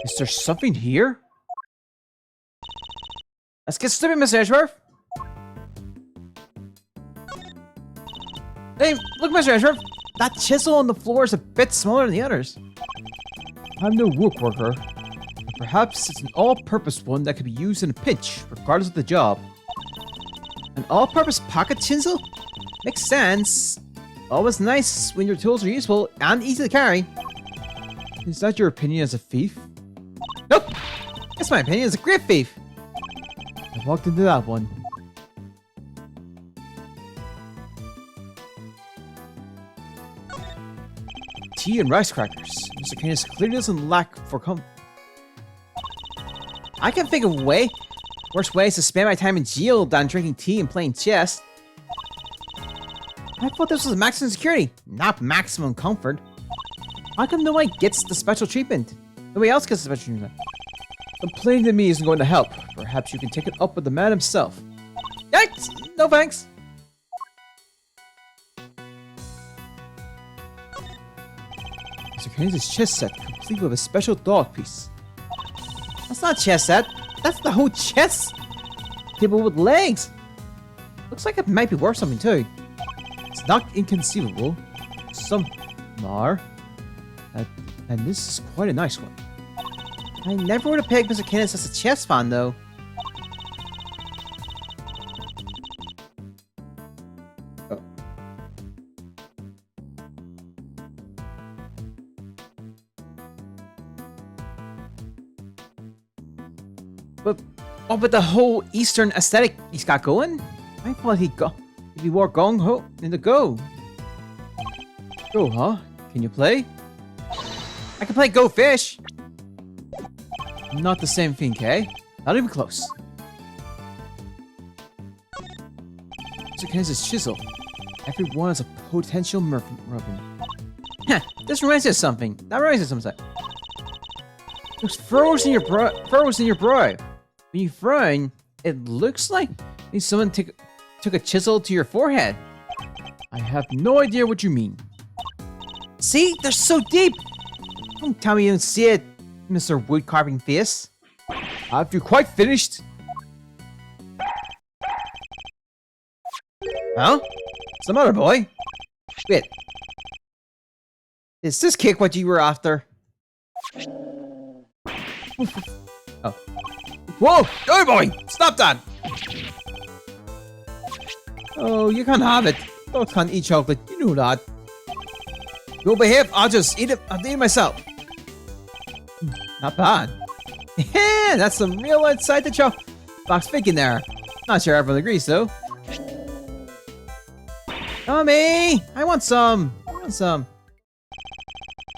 Is there something here? Let's get stupid, Mr. Edgeworth. Hey, look, Mr. Edgeworth. That chisel on the floor is a bit smaller than the others. I'm no woodworker. But perhaps it's an all-purpose one that can be used in a pinch, regardless of the job. An all-purpose pocket chisel? Makes sense. Always nice when your tools are useful and easy to carry. Is that your opinion as a thief? Nope! That's my opinion as a great thief! I walked into that one. Tea and rice crackers. Mr. Canis clearly doesn't lack for I can think of worse ways to spend my time in jail than drinking tea and playing chess. I thought this was maximum security, not maximum comfort. How come no one gets the special treatment? Nobody else gets the special treatment. Complaining to me isn't going to help. Perhaps you can take it up with the man himself. Yikes! No thanks! Mr. Canis' chess set, complete with a special dog piece. That's not a chess set. That's the whole chess table with legs. Looks like it might be worth something too. It's not inconceivable. Some are. And this is quite a nice one. I never would have pegged Mr. Canis as a chess fan, though. Oh. But the whole Eastern aesthetic he's got going, I thought he'd be more gung-ho in the Go. Go, huh? Can you play? I can play Go Fish. Not the same thing, Kay. Not even close. Mr. Canis' chisel. Everyone is a potential Mervin. Heh, this reminds me of something. That reminds me of something. There's furrows in your brow. When you frown, it looks like someone took a chisel to your forehead. I have no idea what you mean. See? They're so deep! Don't tell me you don't see it, Mr. Wood Carving Face. Have you quite finished? Huh? Some other boy? Wait. Is this kick what you were after? Oh. Whoa! Oh boy! Stop that! Oh, you can't have it. Dogs can't eat chocolate. You know that. You'll behave. I'll just eat it. I'll eat it myself. Not bad. Yeah, that's some real inside the chocolate box thinking there. Not sure everyone agrees though. Tommy! I want some.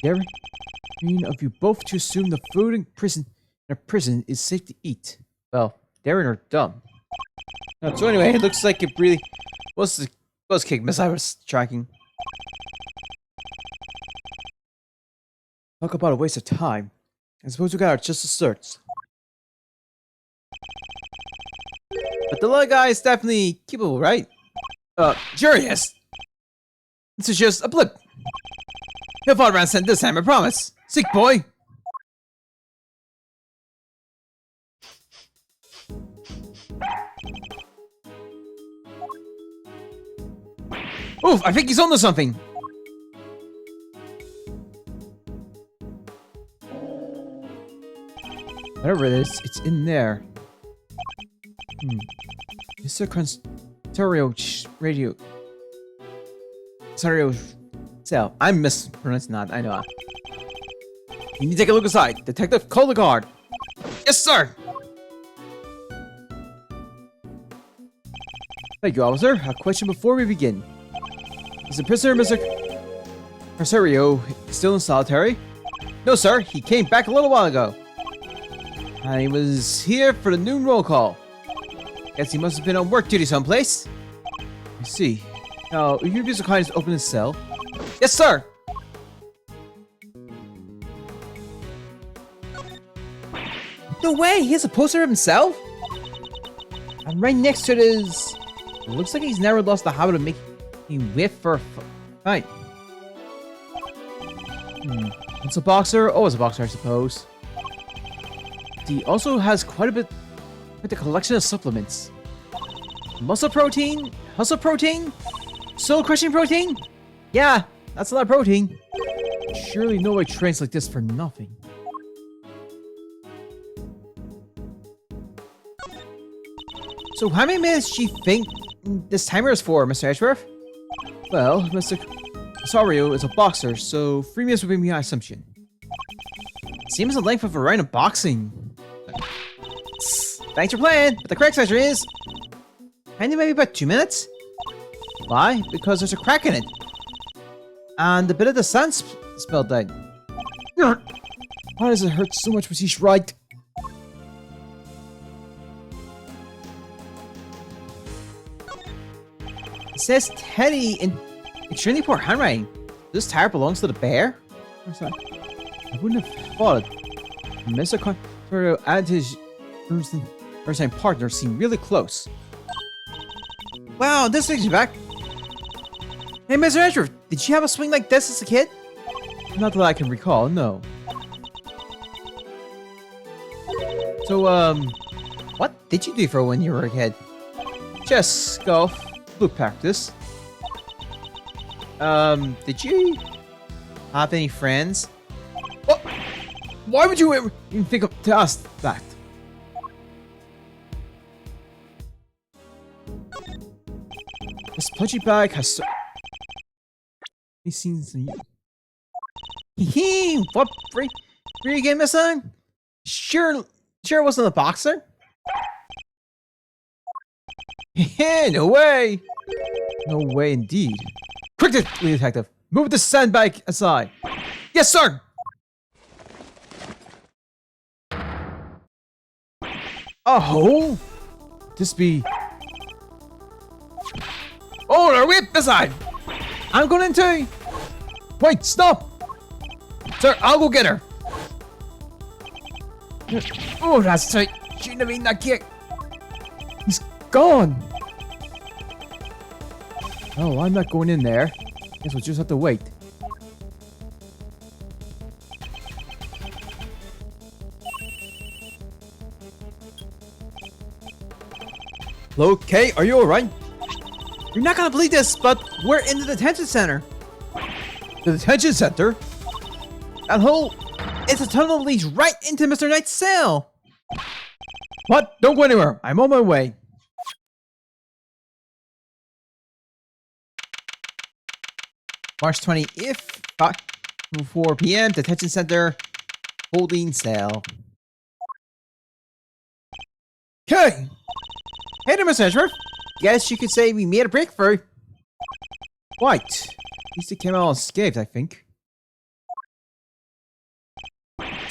daring of you both to assume the food in a prison is safe to eat. Well, daring or dumb. So anyway, it looks like it really was kick miss I was tracking. Talk about a waste of time. I suppose we got our just desserts. But the little guy is definitely keepable, right? Sure, yes. This is just a blip. He'll fall around this time, I promise. Sick boy. Oof, I think he's onto something. Whatever it is, it's in there. Mr. Constario radio. Constario cell. I'm mispronouncing that, I know. You need to take a look aside. Detective, call the guard. Yes, sir! Thank you, officer. A question before we begin. Is the prisoner, Mr. Constario, still in solitary? No, sir. He came back a little while ago. And he was here for the noon roll call. Guess he must have been on work duty someplace. I see. Now, will you be so kind as to open his cell? Yes, sir! No way! He has a poster of himself? And right next to it is... It looks like he's never lost the habit of making whiff for a fight. It's a boxer? Oh, it's a boxer, I suppose. He also has quite a bit with the collection of supplements. Muscle protein? Hustle protein? Soul crushing protein? Yeah, that's a lot of protein. Surely nobody trains like this for nothing. So how many minutes do you think this timer is for, Mr. Edgeworth? Well, Mr. Constario is a boxer, so 3 minutes would be my assumption. Seems the length of a round of boxing. Thanks for playing, but the correct answer is... Kinda maybe about 2 minutes? Why? Because there's a crack in it. And a bit of the sand spilled out. Why does it hurt so much when she's right? It says Teddy in extremely poor handwriting. This tire belongs to the bear? I wouldn't have thought it. Mr. Constario and his first-time partner seem really close. Wow, this takes you back. Hey, Mr. Edgeworth, did you have a swing like this as a kid? Not that I can recall, no. So, what did you do for when you were a kid? Chess, golf, flute practice. Did you have any friends? What? Why would you even think of to ask that? This pudgy bag has seen some. Hee what free game this time? Sure it wasn't a boxer. No way! No way indeed. Quick, detective! Move the sandbag aside. Yes, sir! Oh! This be... Oh, no, whip aside! I'm going into... Wait, stop! Sir, I'll go get her. Oh, that's tight. Shouldn't have been that kick. He's gone. Oh, I'm not going in there. Guess we'll just have to wait. Okay, are you alright? You're not gonna believe this, but we're in the detention center. The detention center? That hole, it's a tunnel that leads right into Mr. Knight's cell. What? Don't go anywhere. I'm on my way. March 20th, 4 p.m. Detention center, holding cell. Okay. Hey there, Mr. Edgeworth. Guess you could say we made a breakthrough. What? At least it came out unscathed, I think.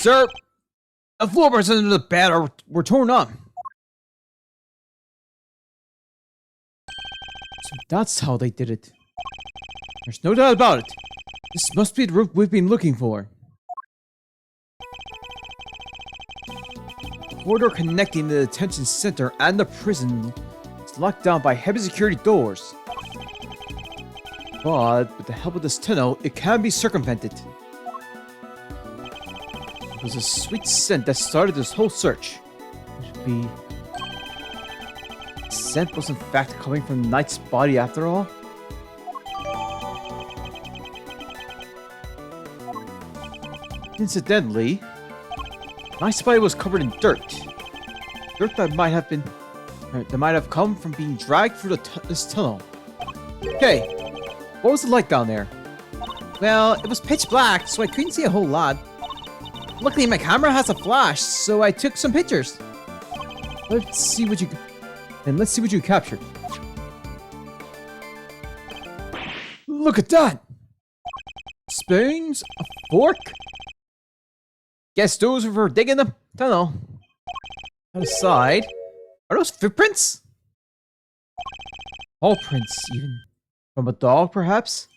Sir, the floorboards under the bed were torn up. So that's how they did it. There's no doubt about it. This must be the room we've been looking for. The corridor connecting the detention center and the prison is locked down by heavy security doors. But with the help of this tunnel, it can be circumvented. It was a sweet scent that started this whole search. It should be... The scent was in fact coming from Knight's body after all. Incidentally, Knight's body was covered in dirt. Dirt that might have come from being dragged through this tunnel. Okay, what was it like down there? Well, it was pitch black, so I couldn't see a whole lot. Luckily, my camera has a flash, so I took some pictures. Let's see what you captured. Look at that! Spoons, a fork. Guess those were for digging the tunnel. Aside, are those footprints? Paw prints, even. From a dog, perhaps?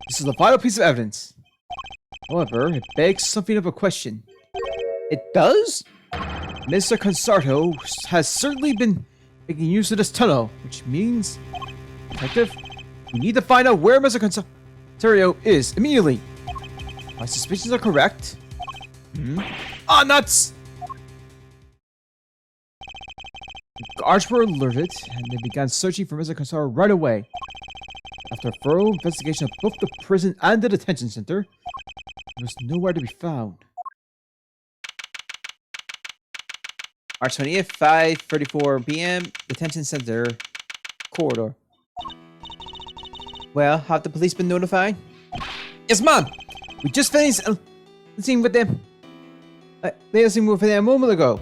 This is a vital piece of evidence. However, it begs something of a question. It does? Mr. Concerto has certainly been making use of this tunnel, which means... Detective, we need to find out where Mr. Concerto is immediately. My suspicions are correct. Ah, nuts! The guards were alerted, and they began searching for Mr. Concerto right away. After a thorough investigation of both the prison and the detention center, he was nowhere to be found. March 20th, 5:34 p.m. Detention center corridor. Well, have the police been notified? Yes, ma'am. We just finished liaising with them. Liaising with them a moment ago.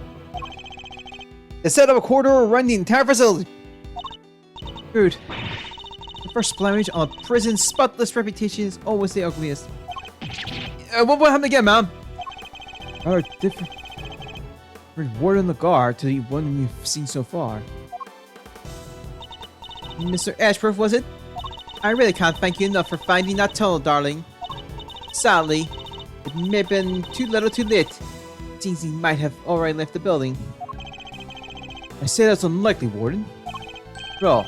They set up a corridor around the entire facility. Good. The first blemish on a prison's spotless reputation is always the ugliest. What happened again, ma'am? Rather different warden on the guard to the one we've seen so far. Mr. Ashworth, was it? I really can't thank you enough for finding that tunnel, darling. Sadly, it may have been too little too late. It seems he might have already left the building. I say that's unlikely, Warden. Well,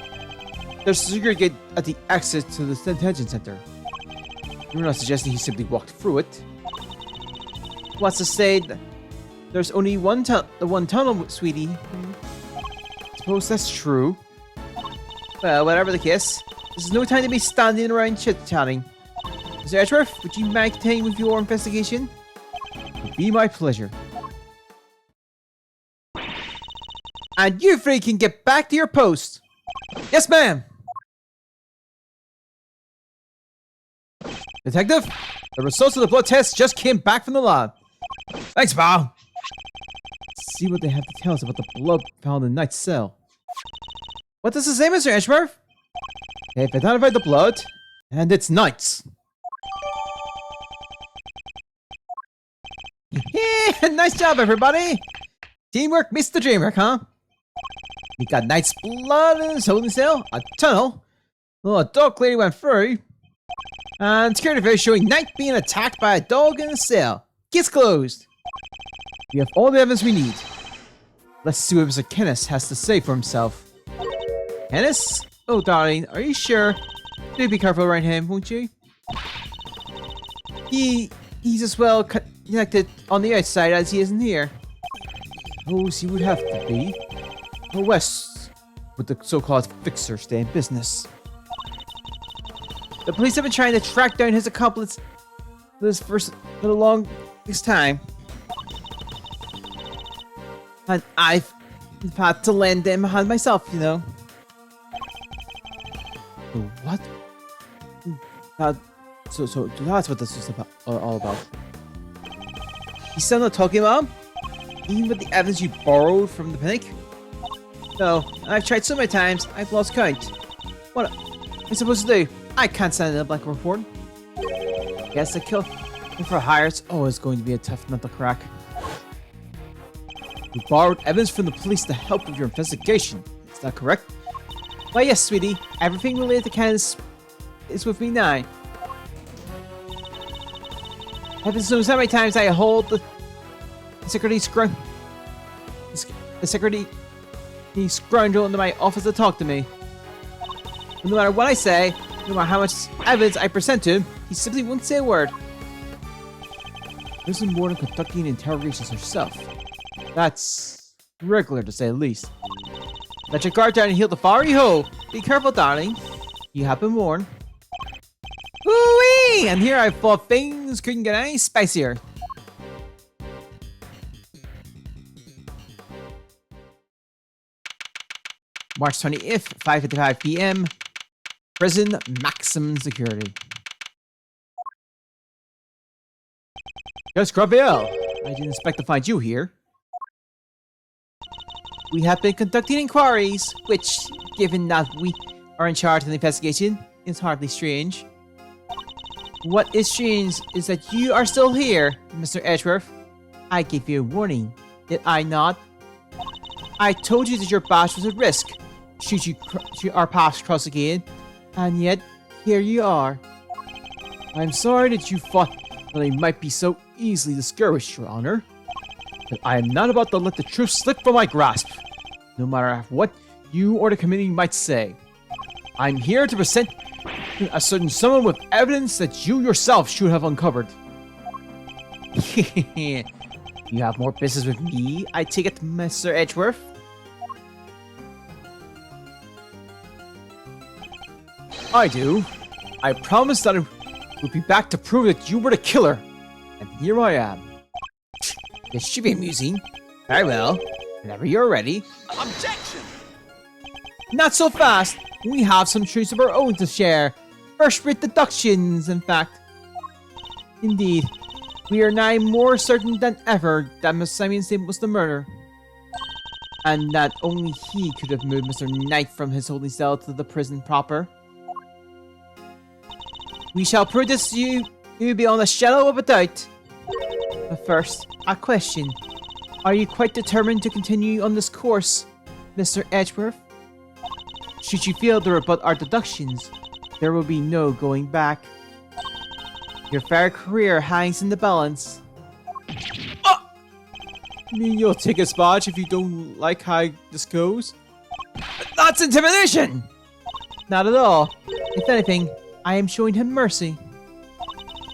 there's a security gate at the exit to the detention center. You're not suggesting he simply walked through it. What's to say there's only one tunnel, sweetie? Suppose that's true. Well, whatever the case, this is no time to be standing around chit-chatting. Mr. Edgeworth, would you mind continuing with your investigation? It would be my pleasure. And you three can get back to your post. Yes, ma'am. Detective, the results of the blood test just came back from the lab. Thanks, pal. Let's see what they have to tell us about the blood found in Knight's cell. What does it say, Mr. Edgeworth? They've identified the blood, and it's Knight's. Yeah, nice job, everybody. Teamwork meets the dreamwork, huh? We got Knight's blood in his holding cell, a tunnel, a dog lady went through, and security footage showing Knight being attacked by a dog in a cell. Case closed. We have all the evidence we need. Let's see what Mr. Kennis has to say for himself. Kennis? Oh, darling, are you sure? Do be careful around him, won't you? He's as well connected on the outside as he is in here. Suppose he would have to be. Or west, with the so-called fixer stay in business. The police have been trying to track down his accomplice for a long time. And I've had to lend them a hand myself, you know. So what? So that's what this is all about. You still not talking about him? Even with the evidence you borrowed from the panic? No, I've tried so many times, I've lost count. What am I supposed to do? I can't send in a blank report. Guess the kill for hires. Oh, it's going to be a tough nut to crack. You borrowed evidence from the police to help with your investigation. Is that correct? Why, yes, sweetie. Everything related to Candace is with me now. Heavens knows how many times I hold the security scoundrel into my office to talk to me. And no matter what I say, no matter how much evidence I present to him, he simply won't say a word. Prison warden conducting interrogations herself. That's regular, to say the least. Let your guard down and heal the fiery hole. Be careful, darling. You have been warned. Woo-wee! And here I thought things couldn't get any spicier. March 28th, 5:55 p.m. Prison maximum security. Yes, Graviel. I didn't expect to find you here. We have been conducting inquiries, which, given that we are in charge of the investigation, is hardly strange. What is strange is that you are still here, Mr. Edgeworth. I gave you a warning, did I not? I told you that your badge was at risk, should our paths cross again, and yet, here you are. I'm sorry that you thought that I might be so easily discouraged, Your Honor. But I am not about to let the truth slip from my grasp, no matter what you or the committee might say. I'm here to present a certain someone with evidence that you yourself should have uncovered. You have more business with me, I take it, Mr. Edgeworth? I do. I promised that I would be back to prove that you were the killer. And here I am. This should be amusing. Very well. Whenever you're ready. Objection! Not so fast. We have some truths of our own to share. First-rate deductions, in fact. Indeed. We are now more certain than ever that Miss Simon's name was the murderer. And that only he could have moved Mr. Knight from his holding cell to the prison proper. We shall prove this to you beyond a shadow of a doubt. But first, a question. Are you quite determined to continue on this course, Mr. Edgeworth? Should you fail to rebut our deductions, there will be no going back. Your fair career hangs in the balance. Oh! You mean you'll take his badge if you don't like how this goes? That's intimidation! Not at all. If anything, I am showing him mercy.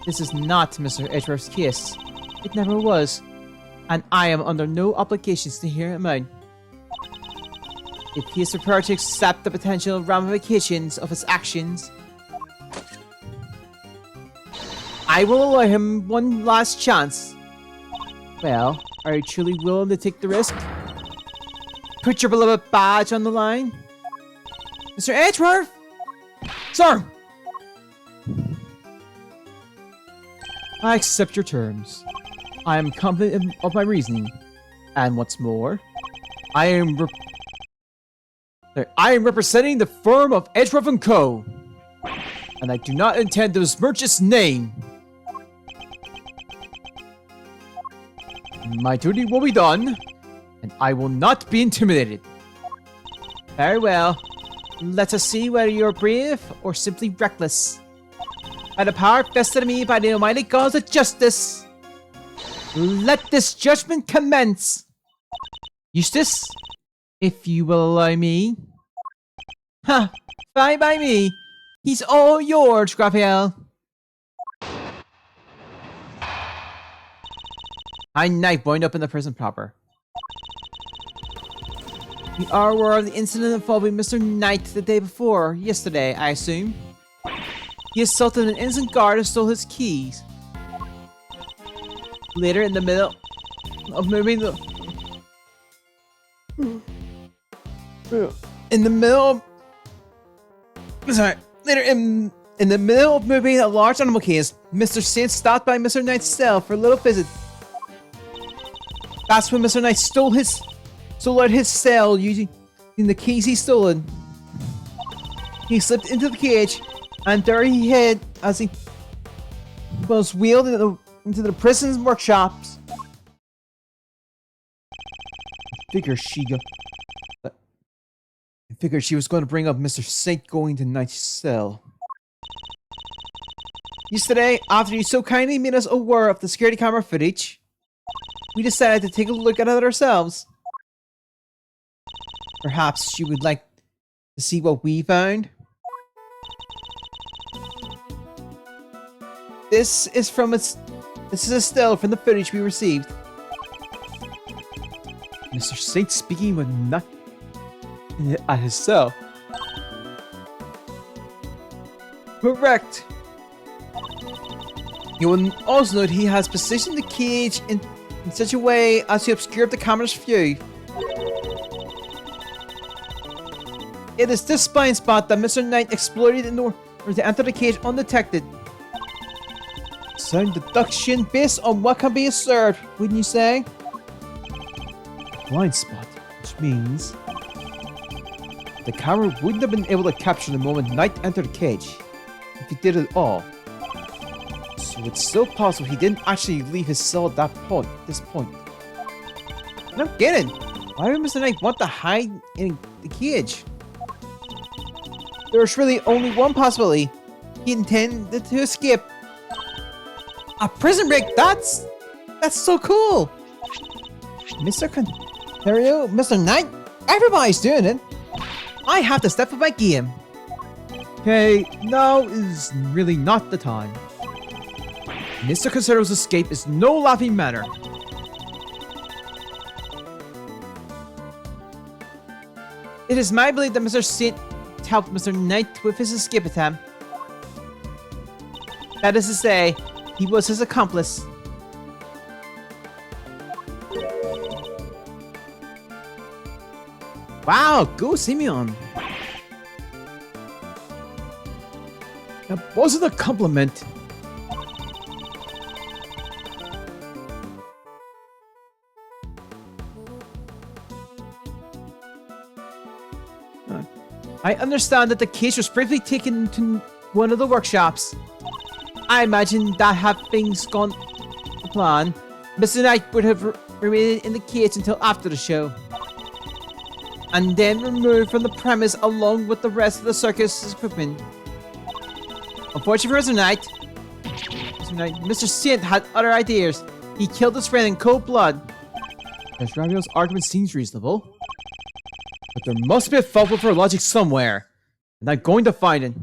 This is not Mr. Edgeworth's case. It never was. And I am under no obligations to hear him out. If he is prepared to accept the potential ramifications of his actions, I will allow him one last chance. Well, are you truly willing to take the risk? Put your beloved badge on the line? Mr. Edgeworth? Sir! I accept your terms. I am confident of my reasoning. And what's more, I am representing the firm of Edgeworth & Co. And I do not intend to besmirch its name. My duty will be done, and I will not be intimidated. Very well. Let us see whether you're brave or simply reckless. By the power vested in me by the almighty gods of justice, let this judgment commence. Eustace, if you will allow me. Ha! Fine by me. He's all yours, Raphael. I knife wound up in the prison proper. You are aware of the incident involving Mr. Knight the day before, yesterday, I assume. He assaulted an innocent guard and stole his keys. Later, in the middle of moving the... Later, in the middle of moving a large animal case, Mr. Saint stopped by Mr. Knight's cell for a little visit. That's when Mr. Knight stole out his cell using the keys he stolen. He slipped into the cage, And there he hid as he was wheeled into the prison's workshops. I figured she was going to bring up Mr. Saint going to Knight's cell. Yesterday, after you so kindly made us aware of the security camera footage, we decided to take a look at it ourselves. Perhaps you would like to see what we found? This is a still from the footage we received. Mr. Saint speaking with Knight at his cell. Correct. You will also note he has positioned the cage in such a way as to obscure the camera's view. It is this blind spot that Mr. Knight exploited in order to enter the cage undetected. Sound deduction based on what can be observed, wouldn't you say? Blind spot, which means the camera wouldn't have been able to capture the moment Knight entered the cage if he did it all. So it's still possible he didn't actually leave his cell at this point. And I'm getting, why would Mr. Knight want to hide in the cage? There's really only one possibility. He intended to escape. A prison break, that's so cool! Mr. Contario, Mr. Knight, everybody's doing it. I have to step up my game. Okay, now is really not the time. Mr. Conservato's escape is no laughing matter. It is my belief that Mr. Saint helped Mr. Knight with his escape attempt. That is to say, he was his accomplice. Wow, go Simeon! That wasn't a compliment. I understand that the case was briefly taken to one of the workshops. I imagine that had things gone to plan, Mr. Knight would have remained in the cage until after the show. And then removed from the premise along with the rest of the circus equipment. Unfortunately for Mr. Saint had other ideas. He killed his friend in cold blood. As Raphael's argument seems reasonable, but there must be a fault with her logic somewhere, and I'm going to find it.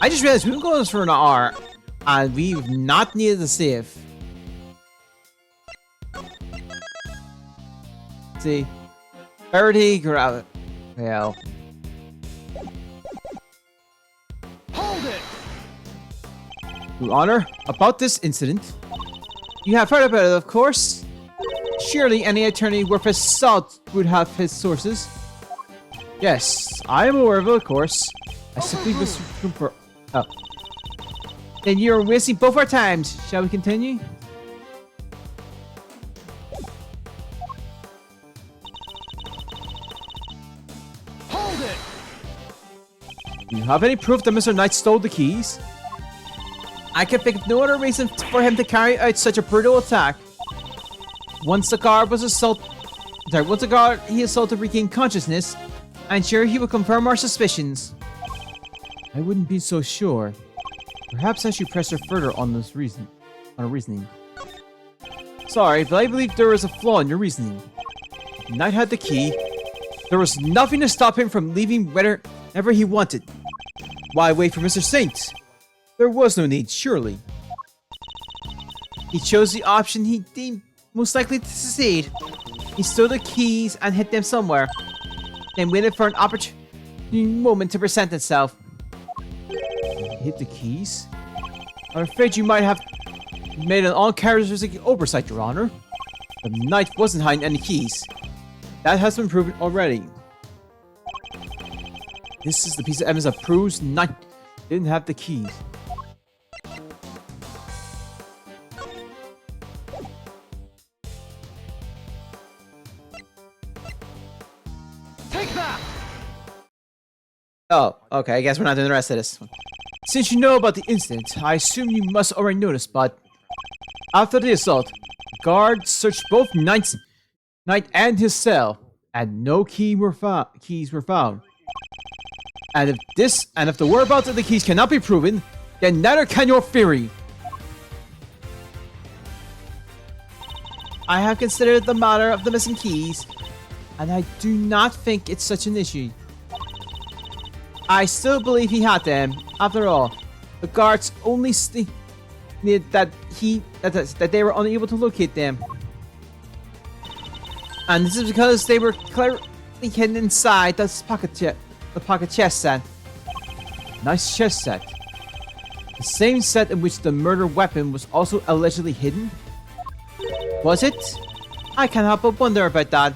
I just realized we've been going for an hour, and we've not needed a save. Let's see. Verity, grab it. Well. Hold it! Your Honor, about this incident. You have heard about it, of course. Surely any attorney worth his salt would have his sources. Yes, I am aware of it, of course. I simply was for. Oh. Then you're wasting both our times. Shall we continue? Hold it! Do you have any proof that Mr. Knight stole the keys? I can think of no other reason for him to carry out such a brutal attack. Once the guard he assaulted regained consciousness, I'm sure he will confirm our suspicions. I wouldn't be so sure. Perhaps I should press her further on this reasoning. Sorry, but I believe there is a flaw in your reasoning. If Knight had the key. There was nothing to stop him from leaving whenever he wanted. Why wait for Mr. Saint? There was no need, surely. He chose the option he deemed most likely to succeed. He stole the keys and hid them somewhere, then waited for an opportune moment to present itself. Hid the keys? I'm afraid you might have made an uncharacteristic oversight, Your Honor. The Knight wasn't hiding any keys. That has been proven already. This is the piece of evidence that proves Knight didn't have the keys. that! Oh, okay. I guess we're not doing the rest of this one. Since you know about the incident, I assume you must already notice, but after the assault, guards searched both Knight and his cell, and no keys were found. And if the whereabouts of the keys cannot be proven, then neither can your theory. I have considered the matter of the missing keys, and I do not think it's such an issue. I still believe he had them. After all, the guards only stated that they were unable to locate them, and this is because they were cleverly hidden inside the pocket chest set. Nice chest set. The same set in which the murder weapon was also allegedly hidden. Was it? I can't help but wonder about that.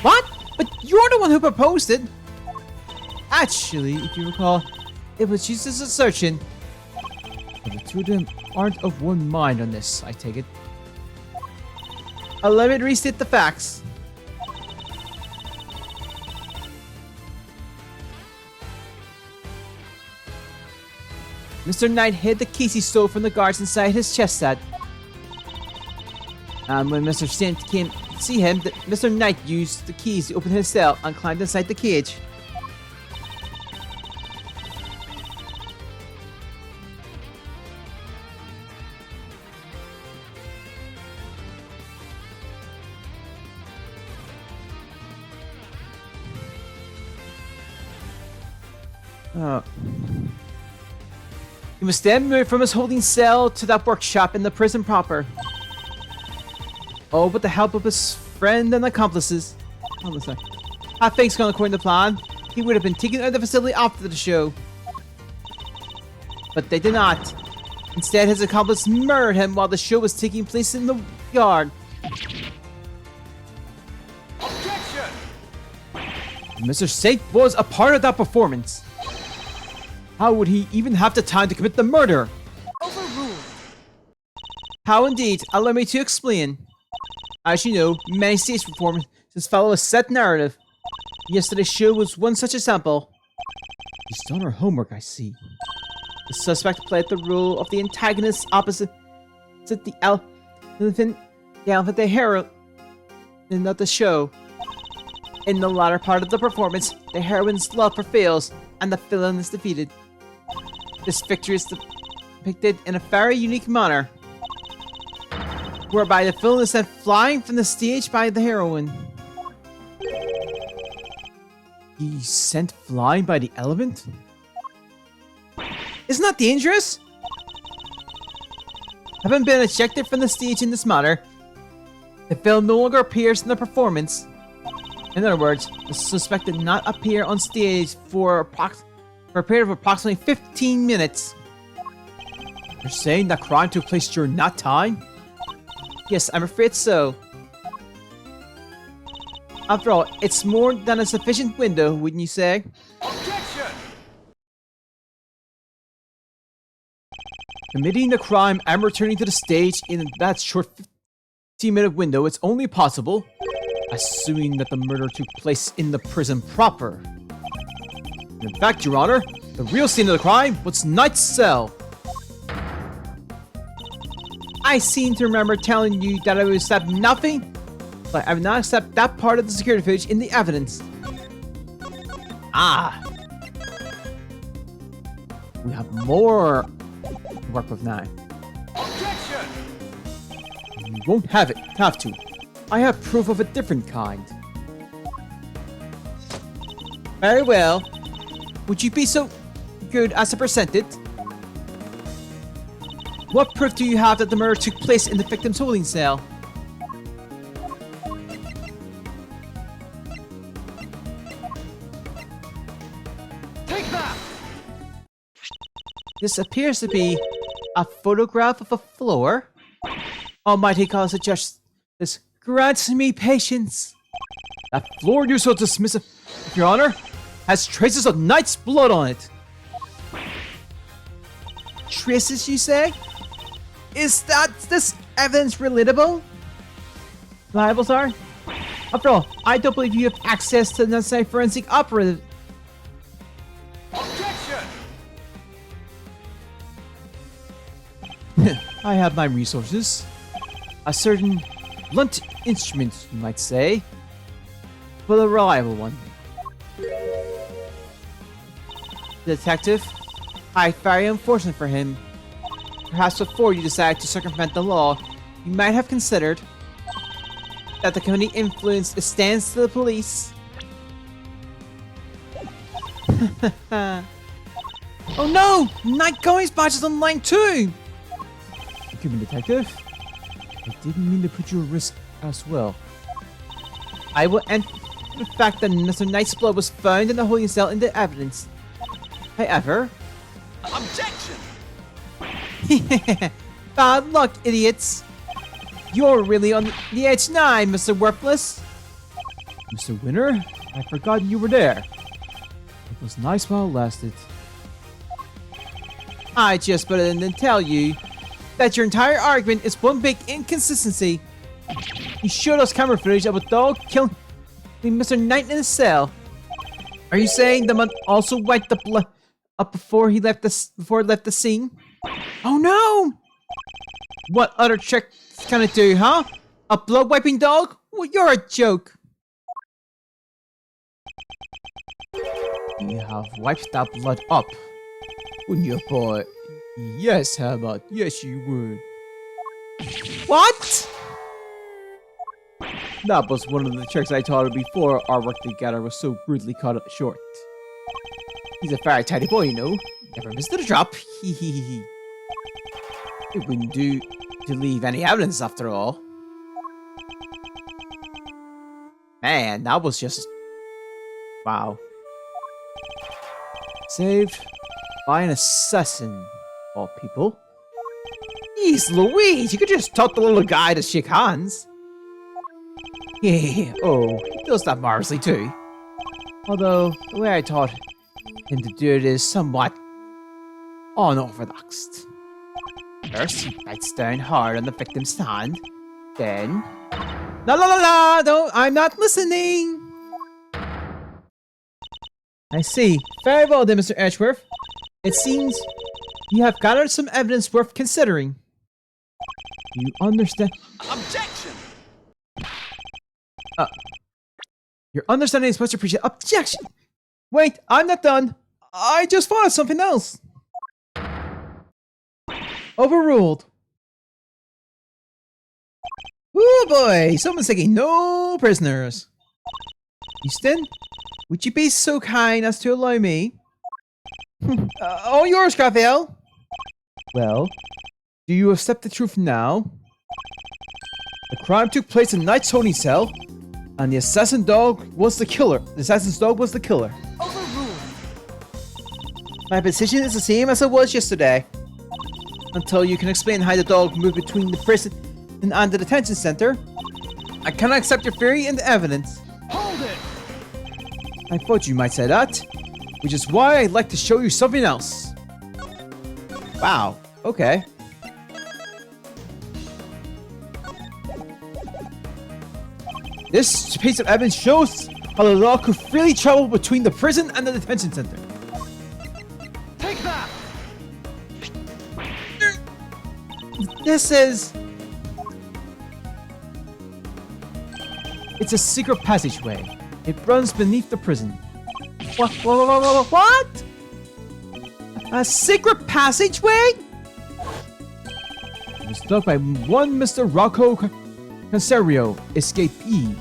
What? But you're the one who proposed it. Actually, if you recall, it was used as a assertion. But the two of them aren't of one mind on this, I take it. Let me restate the facts. Mr. Knight hid the keys he stole from the guards inside his chest set. And when Mr. Saint came to see him, Mr. Knight used the keys to open his cell and climbed inside the cage. He was then moved from his holding cell to that workshop in the prison proper. Oh, with the help of his friend and accomplices. Had things gone according to plan, he would have been taken out of the facility after the show. But they did not. Instead, his accomplice murdered him while the show was taking place in the yard. Objection! Mr. Saint was a part of that performance. How would he even have the time to commit the murder? Overruled. How indeed? Allow me to explain. As you know, many stage performances follow a set narrative. Yesterday's show was one such example. She's done her homework, I see. The suspect played the role of the antagonist opposite the elephant, the heroine of the show. In the latter part of the performance, the heroine's love prevails and the villain is defeated. This victory is depicted in a very unique manner, whereby the villain is sent flying from the stage by the heroine. He's sent flying by the elephant? Isn't that dangerous? Having been ejected from the stage in this manner, the film no longer appears in the performance. In other words, the suspect did not appear on stage for a period of approximately 15 minutes. You're saying that crime took place during that time? Yes, I'm afraid so. After all, it's more than a sufficient window, wouldn't you say? Objection! Committing the crime and returning to the stage in that short 15-minute window is only possible, assuming that the murder took place in the prison proper. In fact, Your Honor, the real scene of the crime was Knight's cell. I seem to remember telling you that I would accept nothing, but I would not accept that part of the security footage in the evidence. Ah. We have more to work with now. Objection! You won't have to. I have proof of a different kind. Very well. Would you be so good as to present it? What proof do you have that the murder took place in the victim's holding cell? Take that! This appears to be a photograph of a floor. Almighty cause of justice, grant me patience. That floor you so dismissive, Your Honor, has traces of Knight's blood on it. Traces, you say? Is this evidence relatable? Liable, sir? After all, I don't believe you have access to the necessary forensic operative. Objection! I have my resources. A certain blunt instrument, you might say, but a reliable one. Detective, I very unfortunate for him. Perhaps before you decide to circumvent the law, you might have considered that the community influenced a stance to the police. Oh no! Night Goings badges on line 2! Forgive me, Detective. I didn't mean to put you at risk as well. I will enter the fact that Mr. Knight's blood was found in the holding cell into evidence. However... Objection! Bad luck, idiots! You're really on the edge now, Mr. Worthless! Mr. Winner, I forgot you were there. It was nice while it lasted. I just put it in and tell you that your entire argument is one big inconsistency. You showed us camera footage of a dog killing Mr. Knight in his cell. Are you saying the man also wiped the blood up before he left the scene? Oh no! What other trick can it do, huh? A blood wiping dog? Well, you're a joke. You have wiped that blood up, wouldn't you, boy? Yes, Hammer. Yes, you would. What? That was one of the tricks I taught him before our work together was so brutally cut short. He's a very tidy boy, you know. Never missed a drop. Hee hee hee hee. It wouldn't do to leave any evidence after all. Man, that was just... wow. Saved by an assassin, of all people. Jeez Louise, you could just taught the little guy to shake hands. Yeah, oh, he does that marvelously too. Although, the way I taught him to do it is somewhat unorthodox. First, he bites down hard on the victim's hand. Then... La la la la! No, I'm not listening! I see. Very well then, Mr. Edgeworth. It seems you have gathered some evidence worth considering. You understand... Objection! Your understanding is much appreciated. Objection! Wait, I'm not done. I just thought of something else. Overruled. Oh boy, someone's taking no prisoners. Houston, would you be so kind as to allow me? All yours, Raphael. Well, do you accept the truth now? The crime took place in Knight's holding cell, and the assassin dog was the killer. The assassin's dog was the killer. Overruled. My position is the same as it was yesterday. Until you can explain how the dog moved between the prison and the detention center, I cannot accept your theory and the evidence. Hold it! I thought you might say that, which is why I'd like to show you something else. Wow, okay. This piece of evidence shows how the dog could freely travel between the prison and the detention center. Take that! This is... it's a secret passageway. It runs beneath the prison. What? A secret passageway? It was dug by one Mr. Rocco Cancerio, escapee.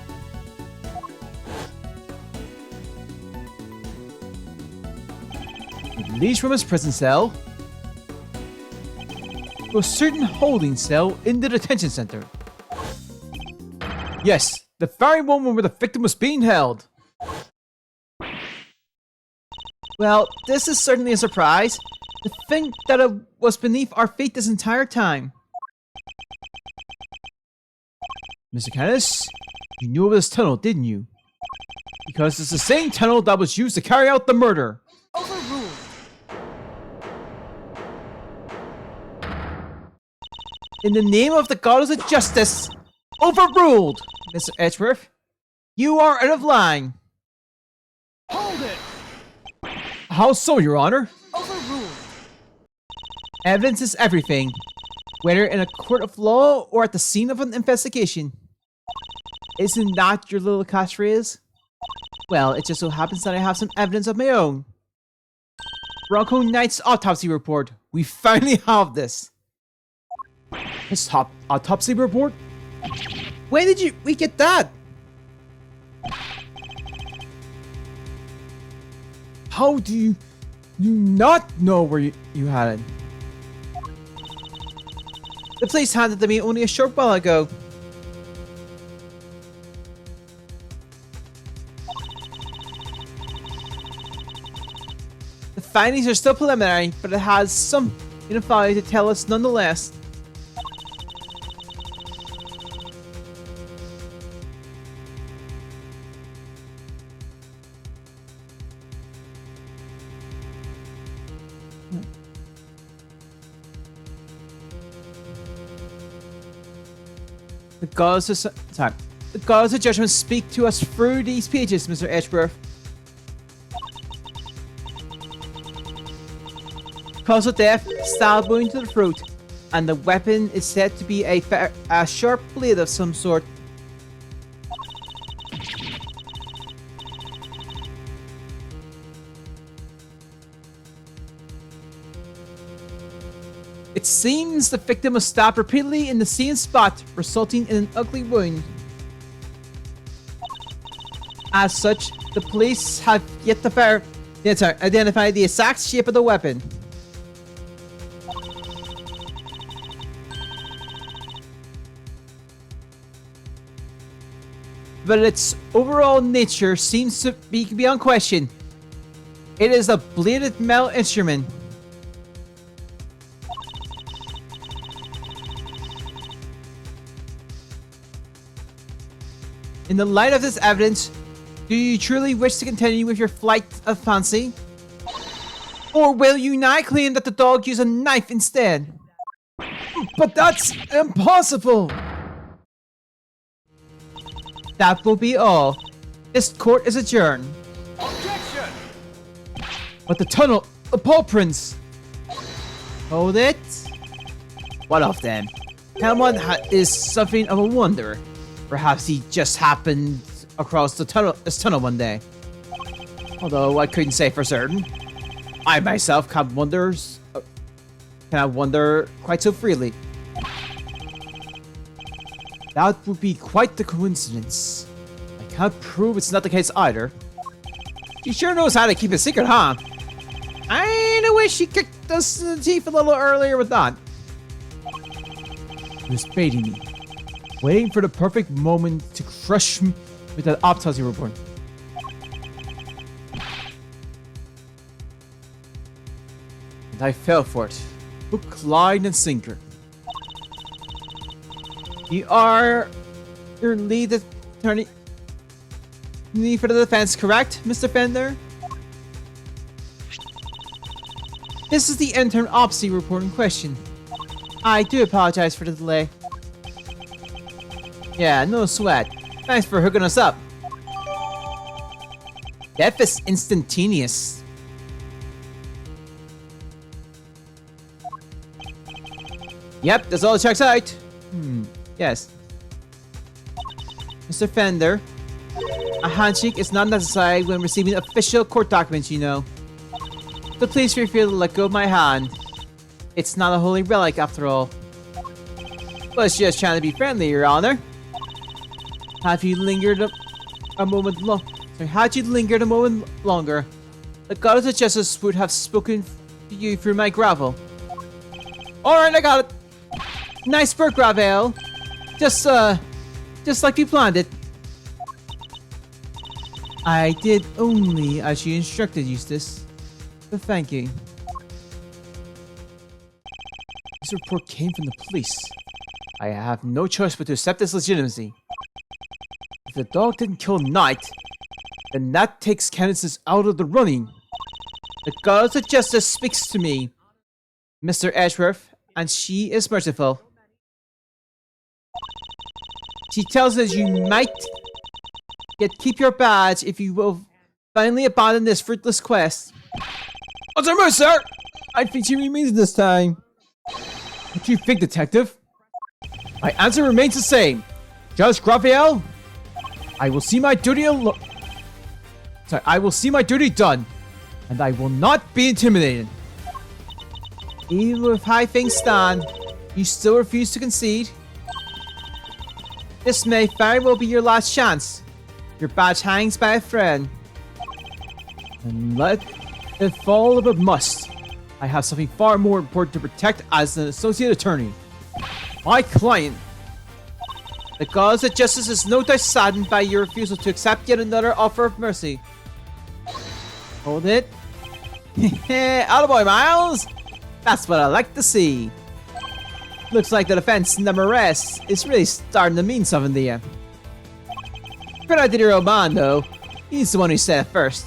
It leads from his prison cell to a certain holding cell in the detention center. Yes, the very one where the victim was being held. Well, this is certainly a surprise. To think that it was beneath our feet this entire time. Mr. Canis, you knew of this tunnel, didn't you? Because it's the same tunnel that was used to carry out the murder. Overruled. In the name of the goddess of justice, overruled, Mr. Edgeworth. You are out of line. Hold it! How so, Your Honor? Overruled. Evidence is everything, whether in a court of law or at the scene of an investigation. Isn't that your little catchphrase? Well, it just so happens that I have some evidence of my own. Bronco Knight's autopsy report. We finally have this. His autopsy report? When did we get that? How do you not know where you had it? The police handed it to me only a short while ago. The findings are still preliminary, but it has some value to tell us nonetheless. The gods of judgment speak to us through these pages, Mr. Edgeworth. Cause of death, stab wound to the throat, and the weapon is said to be a sharp blade of some sort. It seems the victim was stabbed repeatedly in the same spot, resulting in an ugly wound. As such, the police have yet to identify the exact shape of the weapon. But its overall nature seems to be beyond question. It is a bladed metal instrument. In the light of this evidence, do you truly wish to continue with your flight of fancy? Or will you now claim that the dog used a knife instead? But that's impossible! That will be all. This court is adjourned. Objection! But the paw prints! Hold it. What of them? Helmut is something of a wonder. Perhaps he just happened across this tunnel one day. Although I couldn't say for certain. I myself cannot wonder quite so freely. That would be quite the coincidence. I can't prove it's not the case either. She sure knows how to keep a secret, huh? I wish she kicked us in the teeth a little earlier with that. He was baiting me, waiting for the perfect moment to crush me with that autopsy report. And I fell for it. Hook, line, and sinker. You are your lead attorney for the defense, correct, Mr. Fender? This is the intern autopsy report in question. I do apologize for the delay. Yeah, no sweat. Thanks for hooking us up. Death is instantaneous. Yep, that's all checks out. Yes. Mr. Fender, a handshake is not necessary when receiving official court documents, you know. So please feel free to let go of my hand. It's not a holy relic after all. Was just trying to be friendly, Your Honor. Had you lingered a moment longer, the goddess of justice would have spoken to you through my gravel. Alright, I got it. Nice work, Gravel. Just like you planned it. I did only as you instructed, Eustace. But thank you. This report came from the police. I have no choice but to accept its legitimacy. If the dog didn't kill Knight, then that takes Candace out of the running. The goddess of justice speaks to me, Mr. Edgeworth, and she is merciful. She tells us you might Yet keep your badge if you will finally abandon this fruitless quest. What's our move, sir? I think she means this time. What do you think, detective? My answer remains the same. Judge Raphael, I will see my duty I will see my duty done, and I will not be intimidated. Even if high things stand, you still refuse to concede? This may very well be your last chance. Your badge hangs by a thread. And let it fall if it must. I have something far more important to protect as an associate attorney. My client. The cause of justice is no doubt saddened by your refusal to accept yet another offer of mercy. Hold it. Attaboy, Miles! That's what I like to see. Looks like the defense in the arrest is really starting to mean something to you. Credit to your old man, though. He's the one who said it first.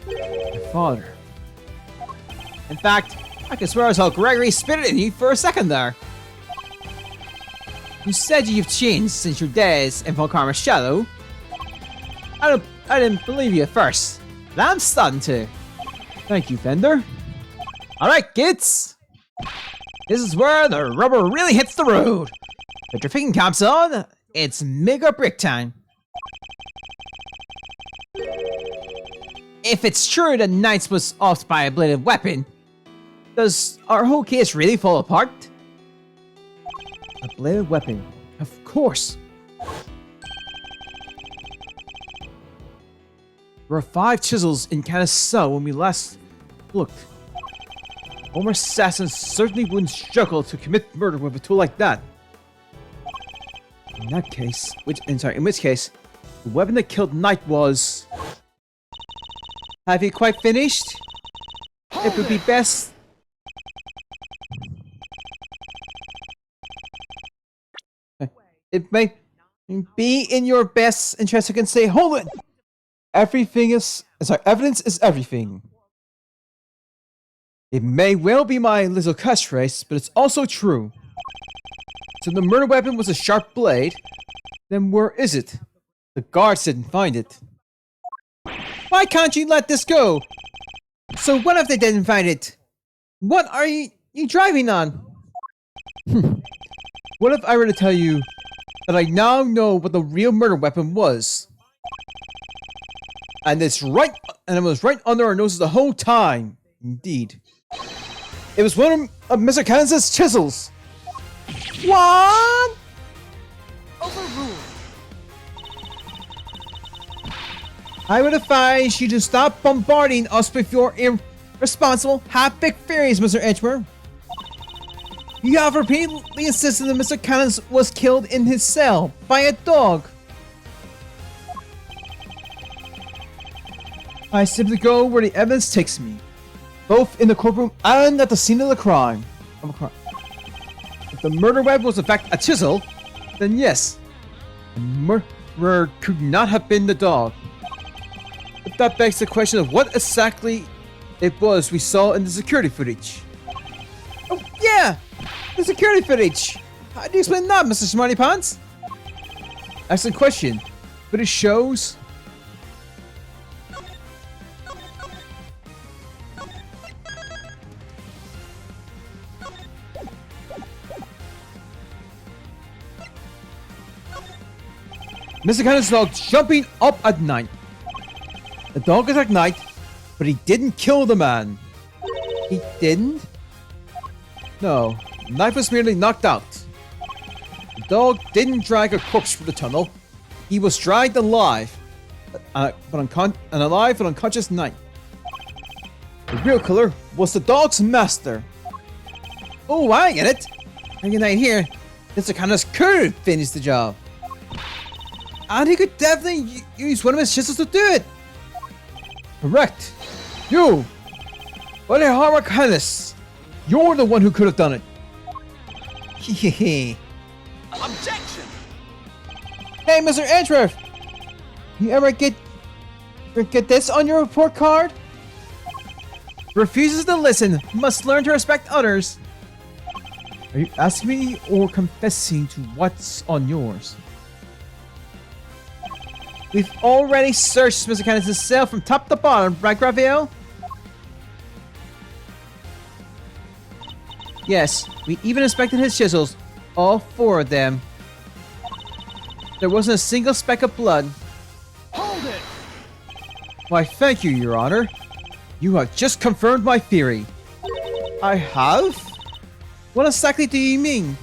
Your father. In fact, I can swear I saw Gregory spit it in you for a second there. You said you've changed since your days in Volkarma's shadow. I didn't believe you at first, but I'm starting to. Thank you, Fender. Alright, kids. This is where the rubber really hits the road. Put your thinking caps on. It's make or break time. If it's true that Knights was offed by a bladed weapon, does our whole case really fall apart? A bladed weapon, of course. There were 5 chisels in Kana's cell when we last looked. Former assassins certainly wouldn't struggle to commit murder with a tool like that. In that case, in which case, the weapon that killed Knight was... Have you quite finished? It would be best... It may be in your best interest. I can say, hold it! Evidence is everything. It may well be my little catchphrase, but it's also true. So the murder weapon was a sharp blade, then where is it? The guards didn't find it. Why can't you let this go? So what if they didn't find it? What are you driving on? What if I were to tell you that I now know what the real murder weapon was? And it was right under our noses the whole time. Indeed. It was one of Mr. Kansas' chisels. What? Overruled. I would advise you to stop bombarding us with your irresponsible, half-baked theories, Mr. Edgeworth. You have repeatedly insisted that Mr. Cannons was killed in his cell by a dog. I simply go where the evidence takes me, both in the courtroom and at the scene of the crime. If the murder weapon was in fact a chisel, then yes, the murderer could not have been the dog. But that begs the question of what exactly it was we saw in the security footage. Oh yeah, the security footage. How do you explain that, Mr. Smarty Pants? Excellent question, but it shows. Mr. Cannon's dog jumping up at Knight. The dog attacked Knight, but he didn't kill the man. He didn't? No, Knight was merely knocked out. The dog didn't drag a corpse from the tunnel. He was dragged alive, but unconscious Knight. The real killer was the dog's master. Oh, I get it. Bringing Knight here, Mr. Cannon's could finish the job. And he could definitely use one of his chisels to do it. Correct. You, Valehara Canis, you're the one who could have done it. Hehehe. Objection. Hey, Mr. Edgeworth, you ever get this on your report card? Refuses to listen, must learn to respect others. Are you asking me or confessing to what's on yours? We've already searched Mr. Candace's cell from top to bottom, right, Raphael? Yes, we even inspected his chisels. All 4 of them. There wasn't a single speck of blood. Hold it! Why, thank you, Your Honor. You have just confirmed my theory. I have? What exactly do you mean?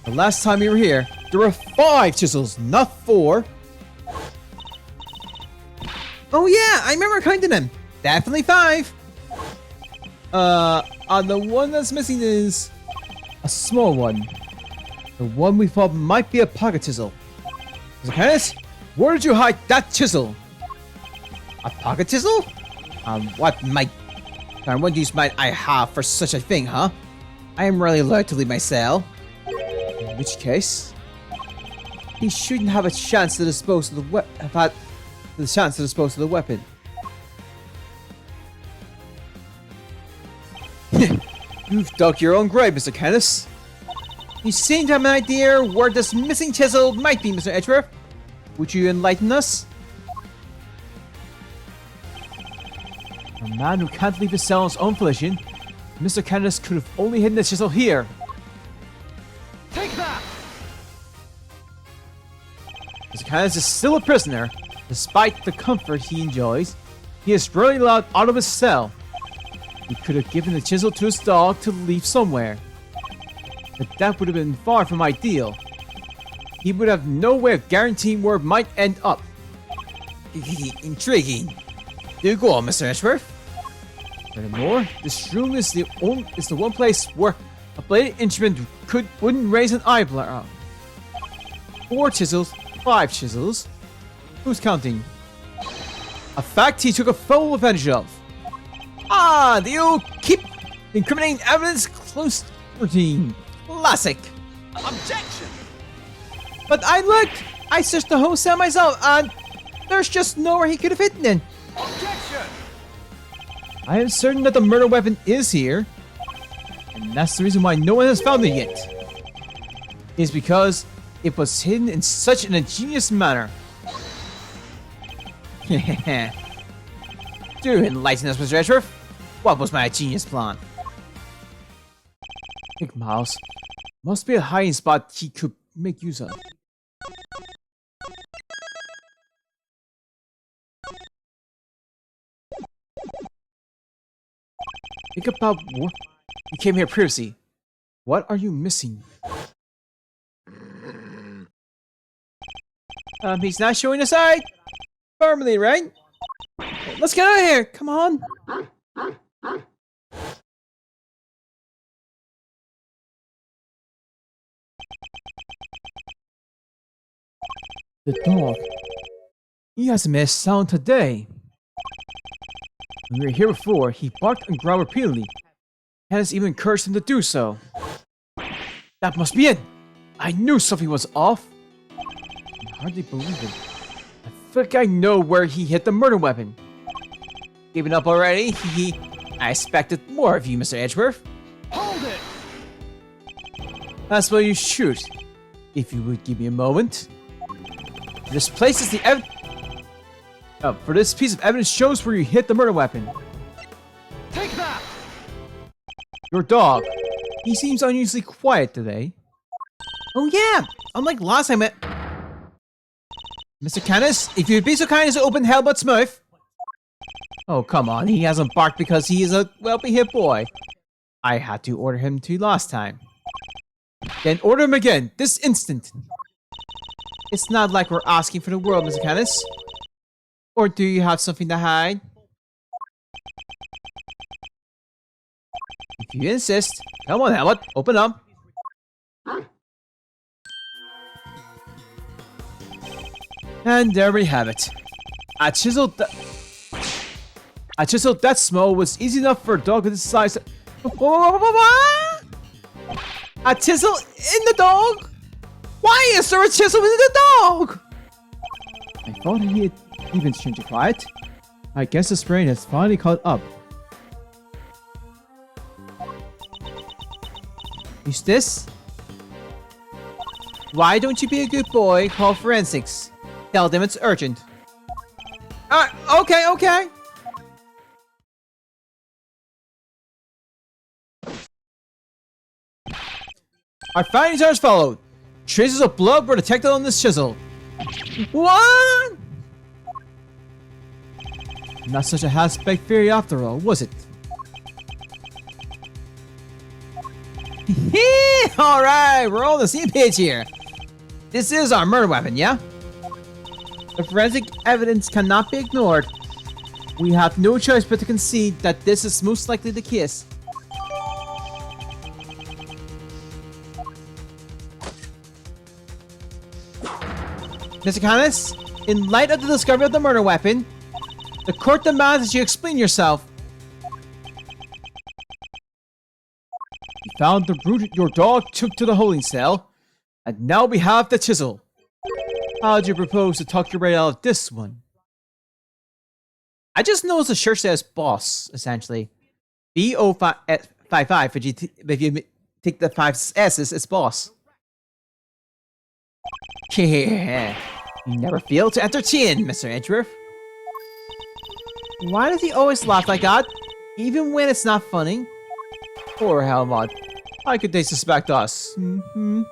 The last time you were here, there were 5 chisels, not 4. Oh yeah, I remember counting them. Definitely 5. The one that's missing is a small one. The one we thought might be a pocket chisel. Mr. Candace, where did you hide that chisel? A pocket chisel? What use might I have for such a thing, huh? I am rarely allowed to leave my cell. In which case, he shouldn't have a chance to dispose of the weapon. You've dug your own grave, Mr. Candace. You seem to have an idea where this missing chisel might be, Mr. Edgeworth. Would you enlighten us? A man who can't leave his cell on his own volition, Mr. Candace could have only hidden the chisel here. Take that! Mr. Candace is still a prisoner. Despite the comfort he enjoys, he is rarely allowed out of his cell. He could have given the chisel to his dog to leave somewhere. But that would have been far from ideal. He would have no way of guaranteeing where it might end up. Intriguing. Do go on, Mr. Edgeworth. Furthermore, this room is the one place where a bladed instrument wouldn't raise an eyebrow. 4 chisels, 5 chisels. Who's counting? A fact he took a full advantage of. The old keep incriminating evidence close routine. Classic. Objection! But I searched the whole cell myself, and there's just nowhere he could have hidden it. Objection! I am certain that the murder weapon is here, and that's the reason why no one has found it yet. Is because it was hidden in such an ingenious manner. Do enlighten us, Mr. Edgeworth. What was my genius plan? Big Mouse must be a hiding spot he could make use of. Think about what you came here previously. What are you missing? He's not showing us eye. Firmly, right? Let's get out of here. Come on. The dog. He hasn't made a sound today. When we were here before, he barked and growled repeatedly. Candace even encouraged him to do so. That must be it! I knew something was off! I can hardly believe it. I think I know where he hid the murder weapon. Giving up already? I expected more of you, Mr. Edgeworth. Hold it! That's where you shoot. If you would give me a moment. This place is the for this piece of evidence shows where you hit the murder weapon. Take that! Your dog. He seems unusually quiet today. Oh yeah! Unlike last time Mr. Candace, if you'd be so kind as to open Hellbutt's mouth. Oh, come on. He hasn't barked because he is a well-behaved boy. I had to order him to last time. Then order him again, this instant. It's not like we're asking for the world, Mr. Candace. Or do you have something to hide? If you insist. Come on, Helmut. Open up. And there we have it. A chisel that small was easy enough for a dog of this size. A chisel in the dog? Why is there a chisel in the dog? I thought he had even changed quiet. I guess his brain has finally caught up. Eustace? Why don't you be a good boy, call forensics? Tell them it's urgent. Okay. Our findings are as followed. Traces of blood were detected on this chisel. What? Not such a half-baked theory after all, was it? Alright, we're all on the same page here. This is our murder weapon, yeah? The forensic evidence cannot be ignored. We have no choice but to concede that this is most likely the case. Mr. Canis, in light of the discovery of the murder weapon, the court demands that you explain yourself. We found the brute your dog took to the holding cell, and now we have the chisel. How do you propose to talk your way out of this one? I just noticed the shirt says boss, essentially. B-O-5-5, if you take the 5 S's, it's boss. Yeah, you never fail to entertain, Mr. Edgeworth. Why does he always laugh like that, even when it's not funny? Poor Helmut. How could they suspect us? You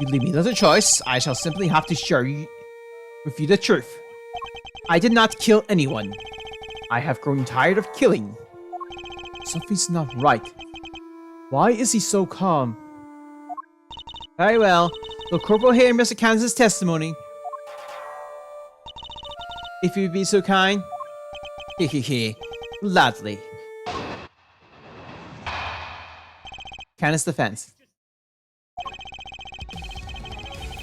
leave me little choice. I shall simply have to share with you the truth. I did not kill anyone. I have grown tired of killing. Something's not right. Why is he so calm? Very well. Will Corporal hear Mr. Canis' testimony? If you'd be so kind. Hehehe. Gladly. Canis' defense.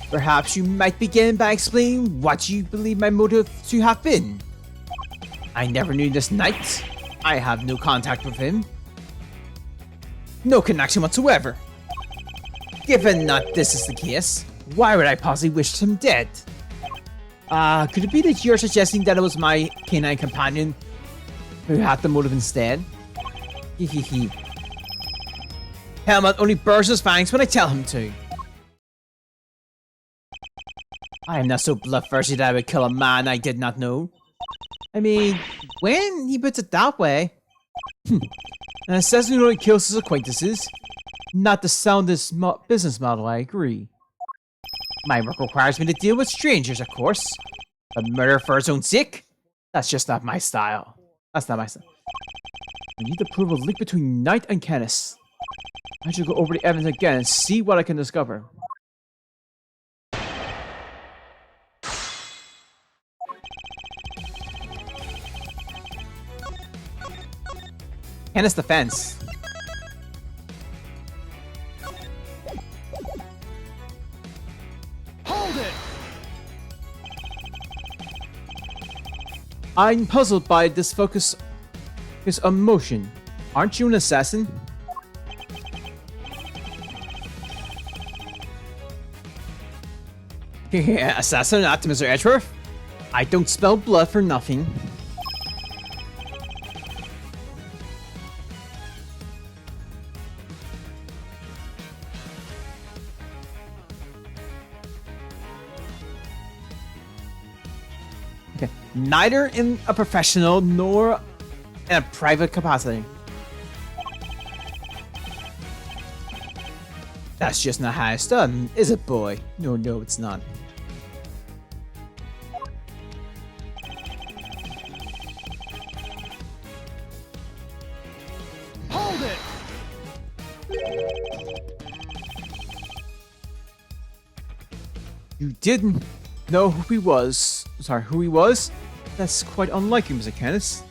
Perhaps you might begin by explaining what you believe my motive to have been. I never knew this knight. I have no contact with him. No connection whatsoever. Given that this is the case, why would I possibly wish him dead? Could it be that you're suggesting that it was my canine companion who had the motive instead? Hehehe. Helmut only bursts his fangs when I tell him to. I am not so bloodthirsty that I would kill a man I did not know. I mean, when he puts it that way. An assassin who only kills his acquaintances. Not the soundest business model, I agree. My work requires me to deal with strangers, of course. But murder for its own sake? That's just not my style. That's not my style. I need to prove a link between Knight and Canis. I should go over the evidence again and see what I can discover. Canis' defense. Hold it! I'm puzzled by this focus on motion. Aren't you an assassin? Assassin, not to Mr. Edgeworth? I don't spell blood for nothing. Okay. Neither in a professional nor in a private capacity. That's just not how it's done, is it, boy? No, it's not. Hold it! You didn't know who he was. Sorry, who he was? That's quite unlike you, Mr. Canis.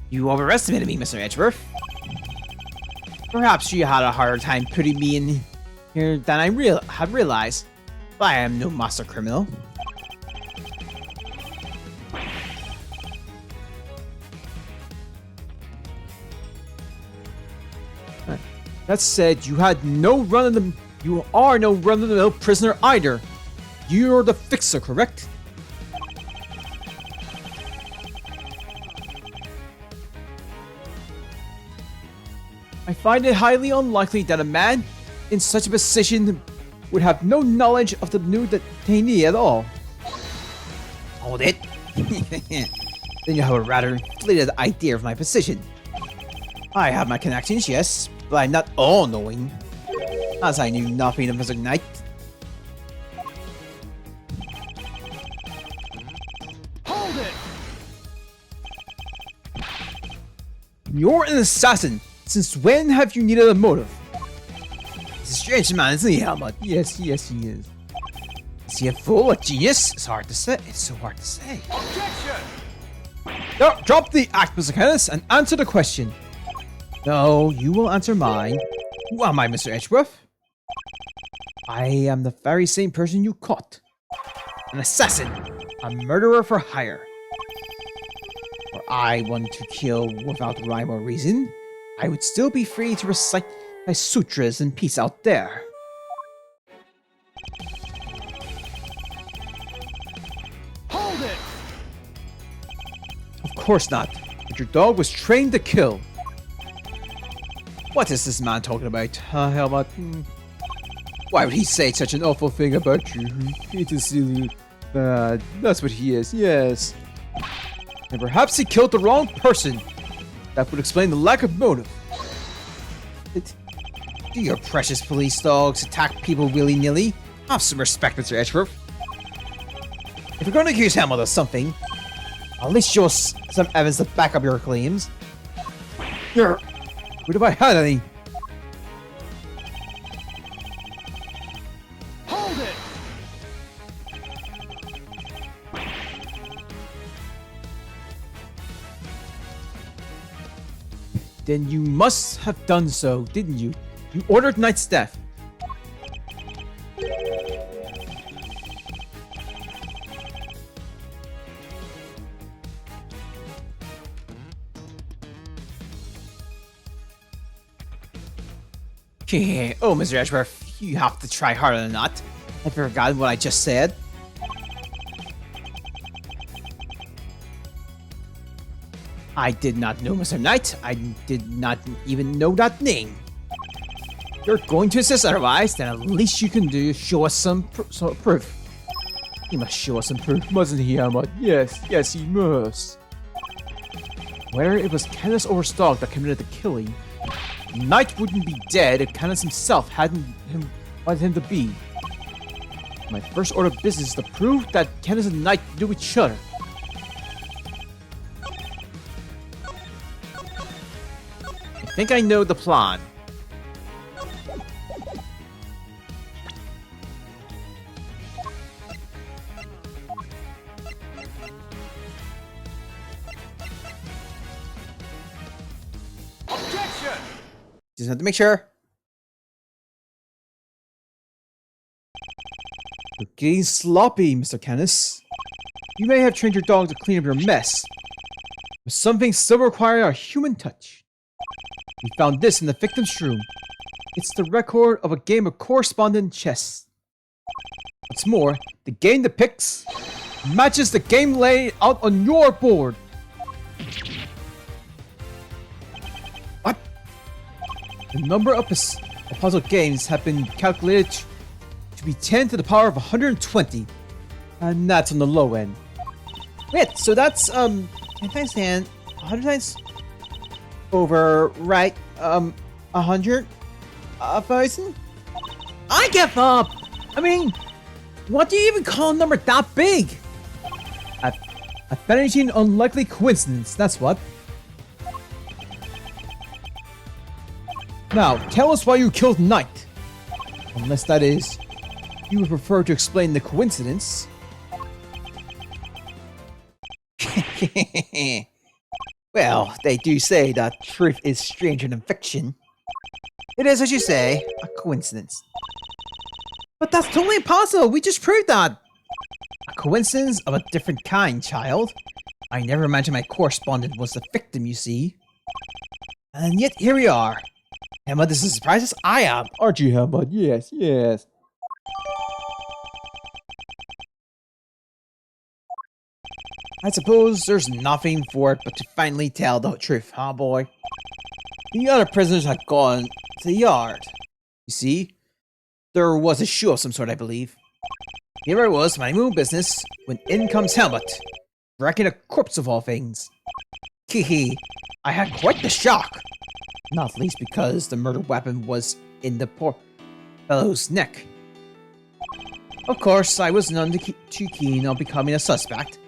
You overestimated me, Mr. Edgeworth. Perhaps you had a harder time putting me in here than I had realized. But I am no master criminal. That said, you are no run-of-the-mill prisoner either. You're the fixer, correct? find it highly unlikely that a man in such a position would have no knowledge of the new detainee at all. Hold it. Then you have a rather inflated idea of my position. I have my connections, yes, but I'm not all-knowing, as I knew nothing of Mr. Knight. Hold it! You're an assassin. Since when have you needed a motive? He's a strange man, isn't he, Helmut? Yes, he is. Is he a fool, a genius? It's hard to say. It's so hard to say. Objection! No, drop the act, Mr. Kenneth, and answer the question. No, you will answer mine. Who am I, Mr. Edgeworth? I am the very same person you caught. An assassin. A murderer for hire. Were I one to kill without rhyme or reason, I would still be free to recite my sutras in peace out there. Hold it! Of course not. But your dog was trained to kill. What is this man talking about, huh, Helmut? Why would he say such an awful thing about you? It is silly. Bad. That's what he is, yes. And perhaps he killed the wrong person. That would explain the lack of motive. Do your precious police dogs attack people willy-nilly? Have some respect, Mr. Edgeworth. If you're going to accuse Helmut of something, at least show us some evidence to back up your claims. What have I had any? Hold it! Then you must have done so, didn't you? You ordered Knight's death. Oh, Mr. Edgeworth, you have to try harder than that. I forgot what I just said. I did not know Mr. Knight. I did not even know that name. You're going to insist otherwise, then at least you can show us some proof. He must show us some proof, mustn't he, Helmut? Yes, he must. Whether it was Kenneth or his dog that committed the killing, Knight wouldn't be dead if Kenneth himself hadn't wanted him to be. My first order of business is to prove that Kenneth and Knight knew each other. I think I know the plan. Objection! Just have to make sure. You're getting sloppy, Mr. Kenneth. You may have trained your dog to clean up your mess, but some things still require a human touch. We found this in the victim's room. It's the record of a game of correspondent chess. What's more, the game depicts matches the game laid out on your board. What? The number of puzzle games have been calculated to be 10 to the power of 120. And that's on the low end. Wait, so that's, 10 times 10, 100 times over, right, 100? 1,000? I give up! I mean, what do you even call a number that big? A vanishing unlikely coincidence, that's what. Now, tell us why you killed Knight. Unless that is, you would prefer to explain the coincidence. Well, they do say that truth is stranger than fiction. It is, as you say, a coincidence. But that's totally impossible! We just proved that! A coincidence of a different kind, child. I never imagined my correspondent was the victim, you see. And yet, here we are. Emma, this is as surprised as I am. Aren't you, Emma? Yes, yes. I suppose there's nothing for it but to finally tell the truth, huh, boy? The other prisoners had gone to the yard. You see, there was a show of some sort, I believe. Here I was, minding my own business, when in comes Helmut, wrecking a corpse of all things. Hee. I had quite the shock. Not least because the murder weapon was in the poor fellow's neck. Of course, I was none too keen on becoming a suspect,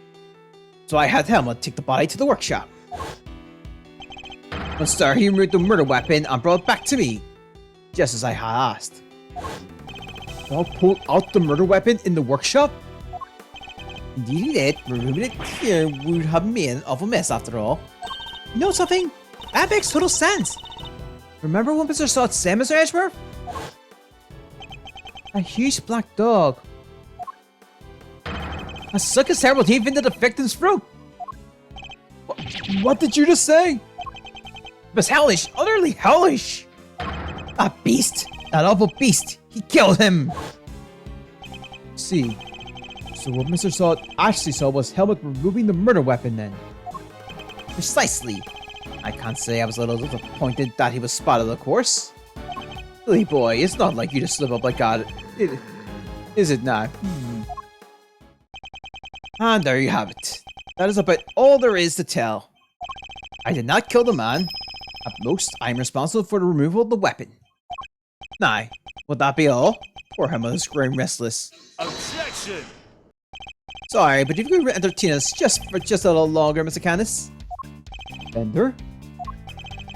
so I had Helmut take the body to the workshop. Once there, he removed the murder weapon and brought it back to me, just as I had asked. I'll pull out the murder weapon in the workshop? Indeed he did. Removing it here would have made an awful mess after all. You know something? That makes total sense. Remember when Mr. saw it said, Mr. Edgeworth? A huge black dog. A suck his terrible teeth into the victim's throat. What did you just say? It was hellish, utterly hellish. That beast, that awful beast, he killed him. See, so what Mr. Salt actually saw was Helmut removing the murder weapon then. Precisely. I can't say I was a little disappointed that he was spotted, of course. Silly boy, it's not like you to slip up like that, is it not? And there you have it. That is about all there is to tell. I did not kill the man. At most, I am responsible for the removal of the weapon. Now, would that be all? Poor Helmut is growing restless. Objection! Sorry, but if you could entertain us just a little longer, Mr. Canis. Bender?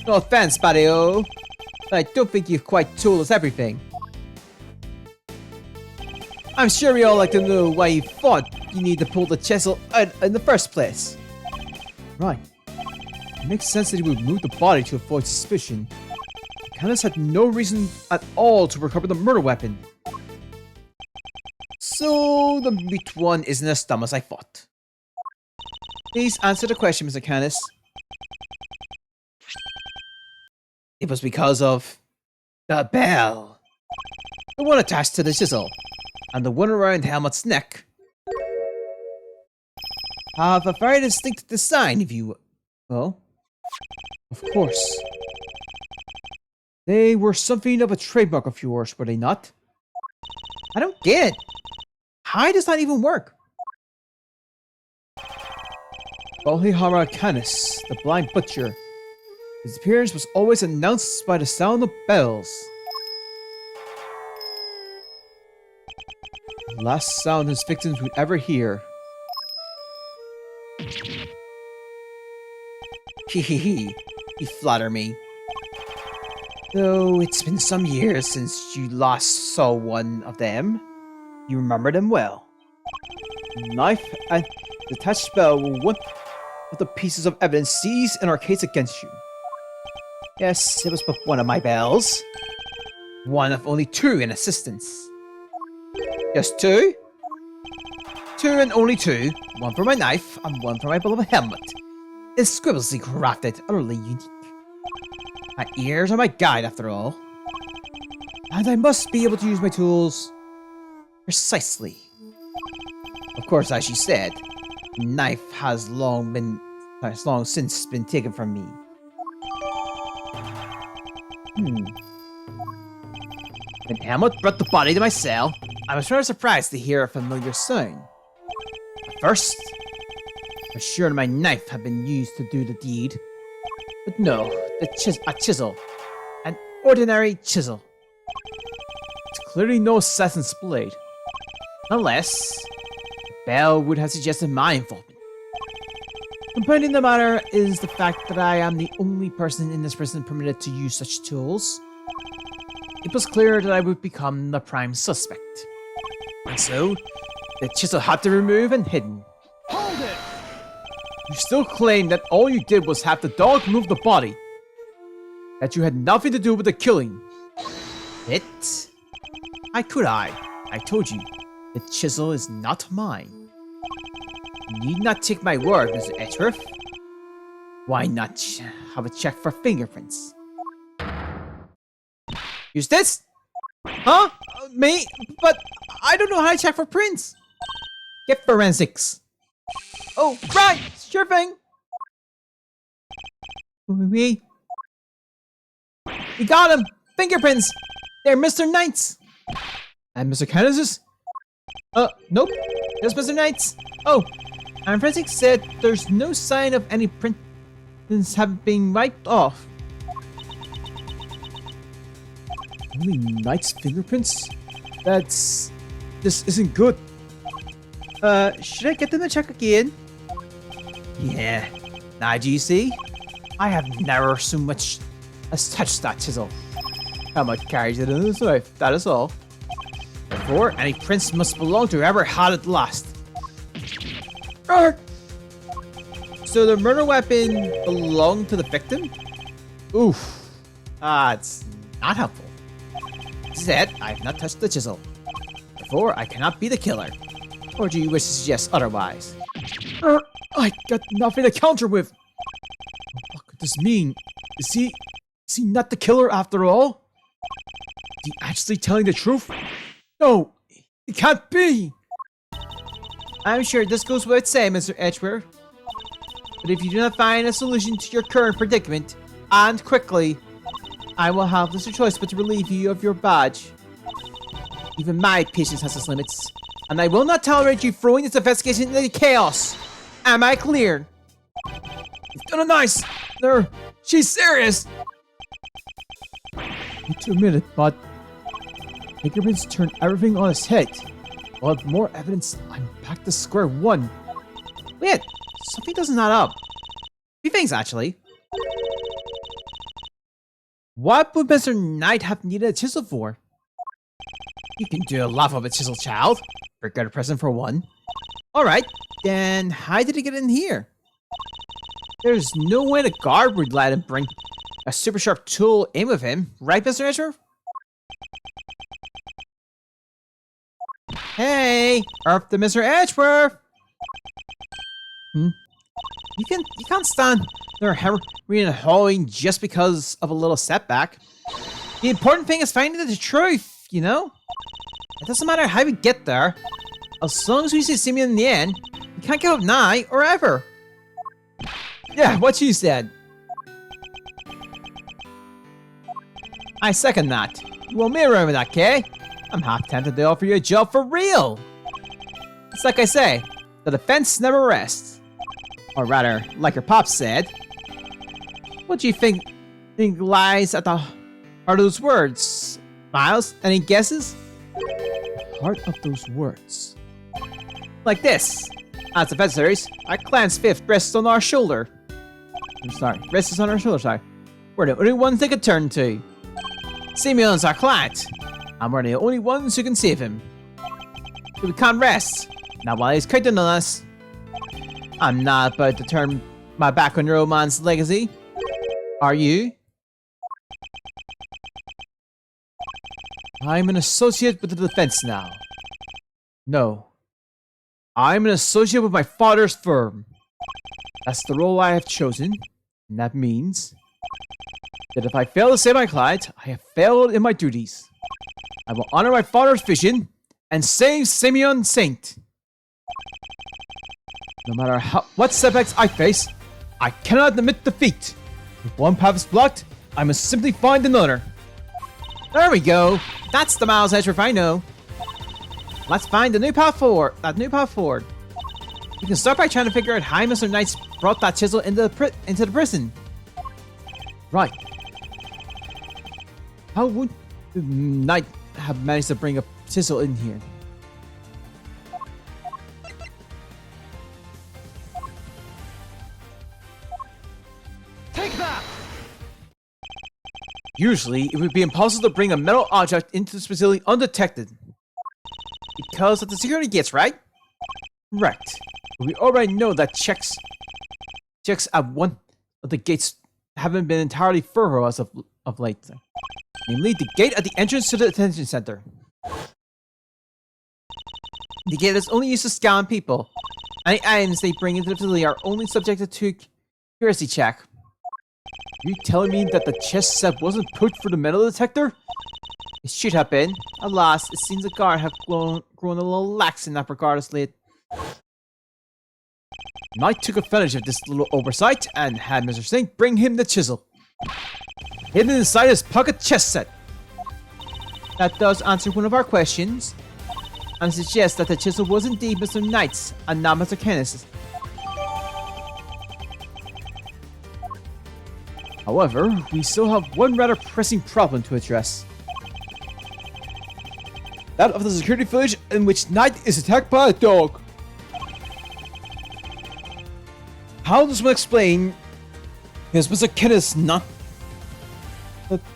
No offense, Patio. I don't think you've quite told us everything. I'm sure we all like to know why you thought you need to pull the chisel out in the first place. Right. It makes sense that he would move the body to avoid suspicion. Canis had no reason at all to recover the murder weapon. So the meat one isn't as dumb as I thought. Please answer the question, Mr. Canis. It was because of the bell. The one attached to the chisel, and the one around Helmut's neck have a very distinct design, if you will. Of course. They were something of a trademark of yours, were they not? I don't get it. How does that even work? Balhihara Canis, the blind butcher. His appearance was always announced by the sound of bells. The last sound his victims would ever hear. Hehehe, you flatter me. Though it's been some years since you last saw one of them, you remember them well. The knife and the attached bell were one of the pieces of evidence seized in our case against you. Yes, it was but one of my bells. One of only two in existence. Just two? Two and only two. One for my knife, and one for my beloved helmet. Exquisitely crafted, utterly unique. My ears are my guide, after all. And I must be able to use my tools precisely. Of course, as you said, the knife has long since been taken from me. When Helmut brought the body to my cell, I was rather surprised to hear a familiar sound. At first, I was sure my knife had been used to do the deed. But no, a chisel. An ordinary chisel. It's clearly no assassin's blade. Unless, the bell would have suggested my involvement. Compounding the matter is the fact that I am the only person in this prison permitted to use such tools. It was clear that I would become the prime suspect. And so, the chisel had to be removed and hidden. Hold it! You still claim that all you did was have the dog move the body. That you had nothing to do with the killing. It? How could I? I told you, the chisel is not mine. You need not take my word, Mr. Edgeworth. Why not have a check for fingerprints? Use this? Huh? Me? But I don't know how to check for prints. Get forensics. Oh, right! Sure thing! We got him! Fingerprints! They're Mr. Knight's! And Mr. Candace's? Nope. There's Mr. Knight's. Oh, and forensic said there's no sign of any prints have been wiped off. Only Knight's fingerprints? This isn't good. Should I get them to check again? Yeah. Now do you see? I have never so much as touched that chisel. How much carries it in his life, that is all. Therefore, any prince must belong to whoever had it last. Arr! So the murder weapon belonged to the victim? Oof. That's not helpful. Instead, I have not touched the chisel. Therefore, I cannot be the killer. Or do you wish to suggest otherwise? I got nothing to counter with. What could this mean? Is he not the killer after all? Is he actually telling the truth? No, it can't be. I'm sure this goes without saying, Mr. Edgeworth. But if you do not find a solution to your current predicament, and quickly, I will have little choice but to relieve you of your badge. Even my patience has its limits, and I will not tolerate you throwing this investigation into chaos. Am I clear? You've done a nice. No, she's serious. Need to admit it, but Fingerprints turned everything on its head. Well, with more evidence, I'm back to square one. Wait, something doesn't add up. Few things, actually. What would Mr. Knight have needed a chisel for? You can do a lot of a chisel, child. Forget a present for one. Alright, then how did he get in here? There's no way the guard would let him bring a super sharp tool in with him, right, Mr. Edgeworth? Hey, after Mr. Edgeworth. You can't stand there reading and hauling just because of a little setback. The important thing is finding the truth, you know? It doesn't matter how we get there. As long as we see Simeon in the end, we can't give up now or ever. Yeah, what you said. I second that. You want me around with that, Kay? I'm half tempted to offer you a job for real. It's like I say, the defense never rests. Or rather, like your pop said. What do you think lies at the heart of those words? Miles, any guesses? Heart of those words. Like this. As adversaries, our clan's fifth rests on our shoulder. I'm sorry, rests on our shoulder, sorry. We're the only ones they could turn to. Simeon's our client, and we're the only ones who can save him. So we can't rest. Not while he's counting on us. I'm not about to turn my back on your old man's legacy. Are you? I'm an associate with the defense now. No. I'm an associate with my father's firm. That's the role I have chosen, and that means that if I fail to save my client, I have failed in my duties. I will honor my father's vision and save Simeon Saint. No matter what setbacks I face, I cannot admit defeat. If one path is blocked, I must simply find another. There we go. That's the Miles Edgeworth I know. Let's find the new path forward. You can start by trying to figure out how Mr. Knight brought that chisel into the prison. Right. How would the Knight have managed to bring a chisel in here? Take that! Usually, it would be impossible to bring a metal object into this facility undetected. Because of the security gates, right? Correct. But we already know that checks at one of the gates haven't been entirely thorough as of late. Namely, the gate at the entrance to the detention center. The gate is only used to scan people. Any items they bring into the facility are only subjected to accuracy check. Are you telling me that the chest set wasn't put for the metal detector? It should have been. Alas, it seems the guard have grown a little lax in that regard as late. Knight took advantage of this little oversight and had Mr. Singh bring him the chisel. hidden inside his pocket chess set. That does answer one of our questions, and suggests that the chisel was indeed Mr. Knight's and not Mr. Kenneth's. However, we still have one rather pressing problem to address. That of the security footage in which Knight is attacked by a dog. How does one explain because Mr. Kenneth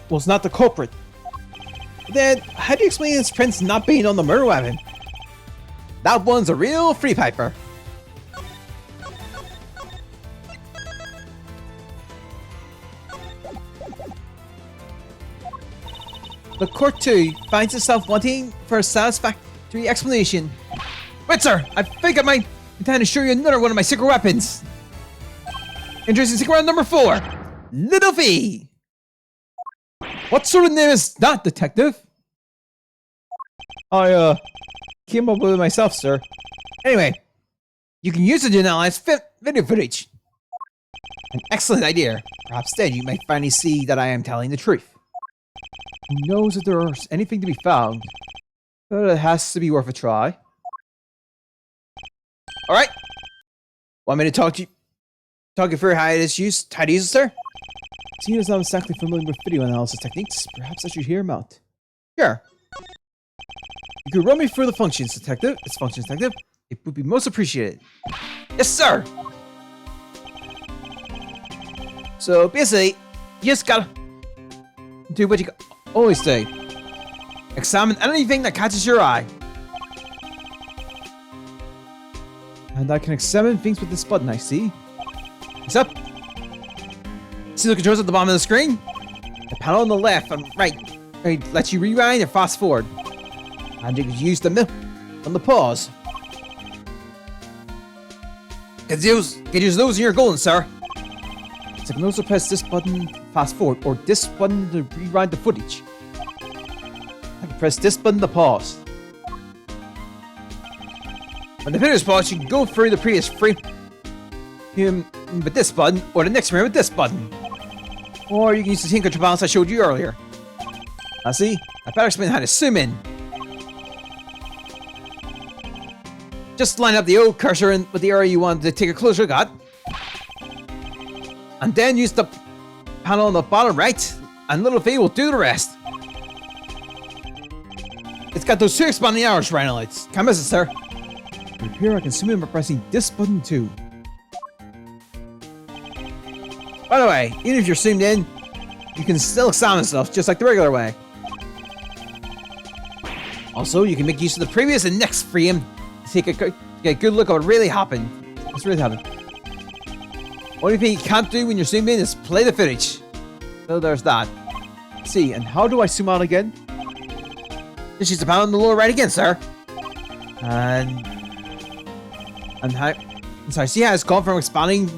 was not the culprit? Then, how do you explain his friends not being on the murder weapon? That one's a real free piper. The court too finds itself wanting for a satisfactory explanation. Wait, sir, I think I might intend to show you another one of my secret weapons. Introducing secret weapon number 4, Little V. What sort of name is that, detective? I came up with it myself, sir. Anyway, you can use it to analyze video footage. An excellent idea. Perhaps then you might finally see that I am telling the truth. Who knows if there's anything to be found, but it has to be worth a try. Alright. Want me to talk you through how to use it, sir? Seeing as I'm exactly familiar with video analysis techniques, perhaps I should hear him out. Sure. You could run me through the functions, detective. It would be most appreciated. Yes, sir! So, basically, you just gotta do what you always do. Examine anything that catches your eye. And I can examine things with this button, I see. What's up? See the controls at the bottom of the screen? The panel on the left and right lets you rewind and fast forward. And you can use the middle on the pause. Get use those in your golden, sir. So you can also press this button to fast forward, or this button to rewind the footage. I can press this button to pause. When the video is paused, you can go through the previous frame with this button, or the next frame with this button. Or you can use the same control balance I showed you earlier. Now see, I better explain how to zoom in. Just line up the old cursor with the area you want to take a closer look at. And then use the panel on the bottom right, and Little V will do the rest. It's got those 2 expanding arrows right on it. Can't miss it, sir. From here I can zoom in by pressing this button too. By the way, even if you're zoomed in, you can still examine stuff just like the regular way. Also, you can make use of the previous and next frame to take get a good look at what really happened. What's really happened. Only thing you can't do when you're zoomed in is play the footage. So there's that. Let's see, and how do I zoom out again? Just use the panel on the lower right again, sir. And how? I'm sorry, see how it's gone from expanding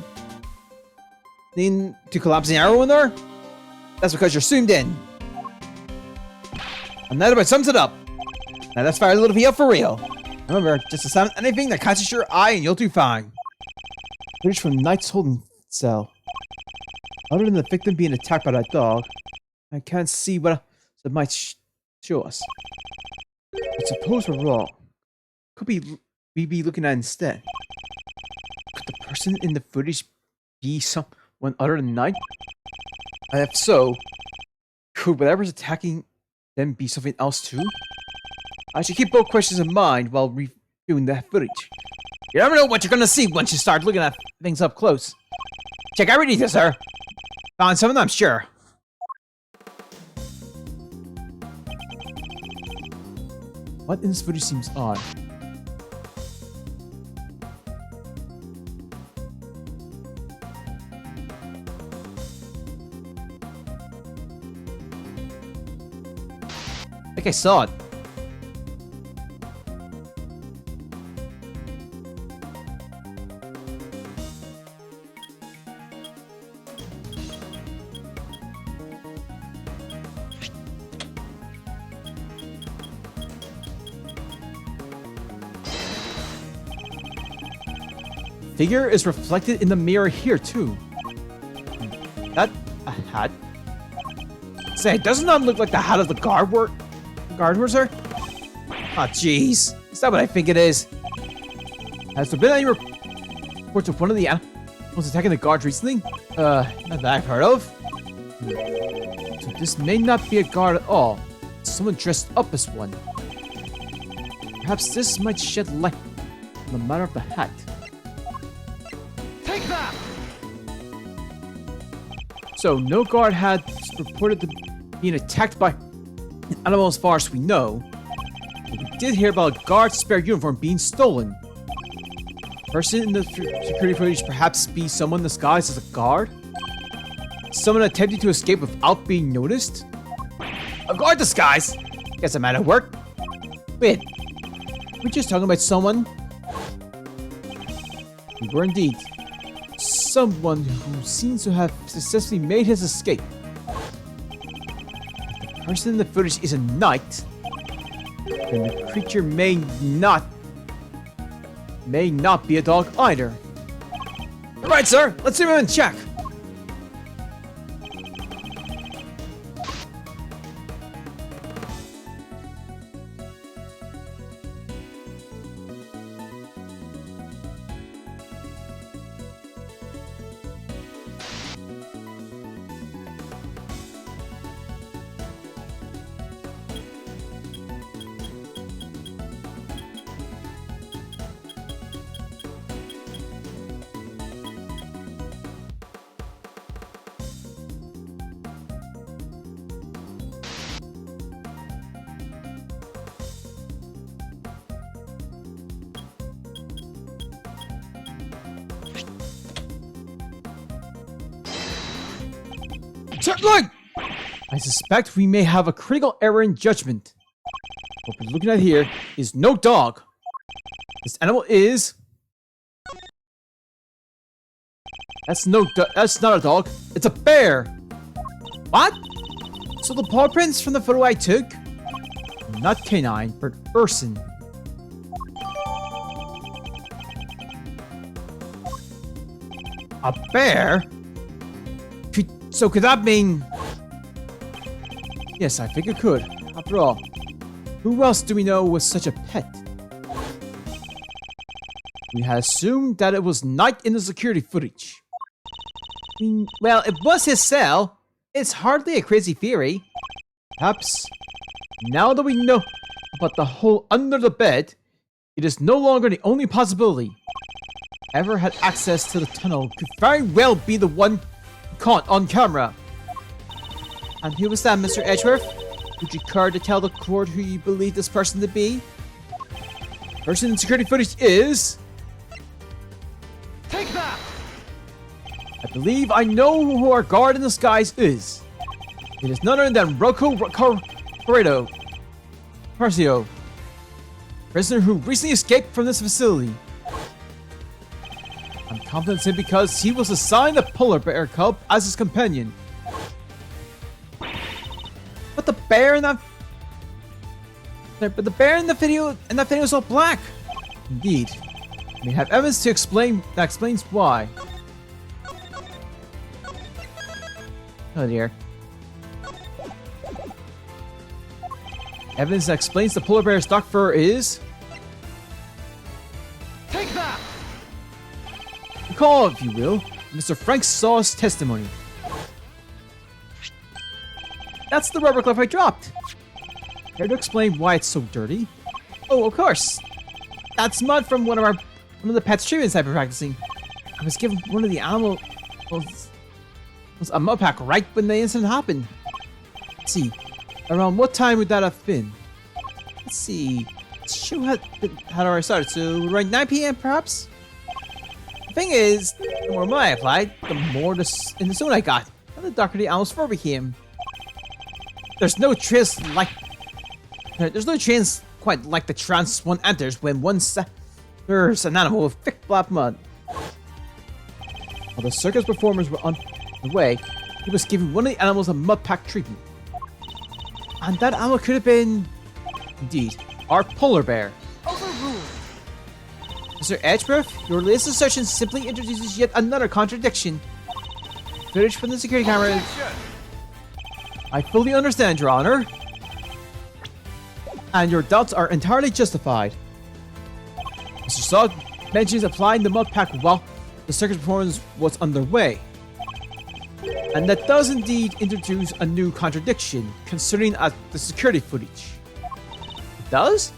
to collapsing arrow in there? That's because you're zoomed in. And that about sums it up. Now let's fire Little V up for real. Remember, just examine anything that catches your eye and you'll do fine. Footage from Knight's holding cell. Other than the victim being attacked by that dog, I can't see what it might show us. But suppose we're wrong. Could we be looking at instead? Could the person in the footage be someone other than Knight? And if so, could whatever's attacking them be something else too? I should keep both questions in mind while reviewing that footage. You never know what you're gonna see once you start looking at things up close. Check every detail, sir. Found some of them, I'm sure. What in this footage seems odd? I think I saw it. Figure is reflected in the mirror here too. That a hat? Say, doesn't that look like the hat of the guard work? Guard was her? Oh, jeez. Is that what I think it is? Has there been any reports of one of the animals attacking the guards recently? Not that I've heard of. So this may not be a guard at all. It's someone dressed up as one. Perhaps this might shed light on the matter of the hat. Take that! So no guard had reported to being attacked by an animal as far as we know. But we did hear about a guard's spare uniform being stolen. Person in the security footage perhaps be someone disguised as a guard? Someone attempting to escape without being noticed? A guard disguise? Guess it might have worked. Wait, we're just talking about someone? We were indeed. Someone who seems to have successfully made his escape. If the person in the footage is a knight, then the creature may not be a dog either. Alright, sir, let's see him and check. Sir, look! I suspect we may have a critical error in judgment. What we're looking at here is no dog. This animal is... That's not a dog. It's a bear. What? So the paw prints from the photo I took? Not canine, but Urson. A bear? Could that mean... Yes, I think it could. After all, who else do we know was such a pet? We had assumed that it was Knight in the security footage. Well, it was his cell. It's hardly a crazy theory. Perhaps, now that we know about the hole under the bed, it is no longer the only possibility. Whoever had access to the tunnel could very well be the one caught on camera. And who was that, Mr. Edgeworth? Would you care to tell the court who you believe this person to be? Person in security footage is... Take that! I believe I know who our guard in the skies is. It is none other than Rocco Corrado Parcio, prisoner who recently escaped from this facility. I'm confident in because he was assigned a polar bear cub as his companion. But the bear in that... But the bear in that video is all black. Indeed. We have evidence to explain that explains why. Oh dear. Evidence that explains the polar bear's dark fur is... Take that! Recall, if you will, Mr. Frank Saw's testimony. That's the rubber clip I dropped. Care to explain why it's so dirty? Oh, of course. That's mud from one of the pets treatments I've been practicing. I was given one of the animals was a mud pack right when the incident happened. Let's see, around what time would that have been? Let's see. Show had already started, so around 9 p.m. perhaps. The thing is, the more mud I applied, the more in the zone I got, and the darker the animal's fur became. There's no trace quite like the trance one enters when there's an animal with thick black mud. While the circus performers were on the way, he was giving one of the animals a mud pack treatment. And that animal could have been, indeed, our polar bear. Overruled. Mr. Edgeworth, your latest assertion simply introduces yet another contradiction. Footage from the security camera. I fully understand, Your Honor. And your doubts are entirely justified. Mr. Saw mentions applying the mud pack while the circus performance was underway. And that does indeed introduce a new contradiction concerning the security footage. It does?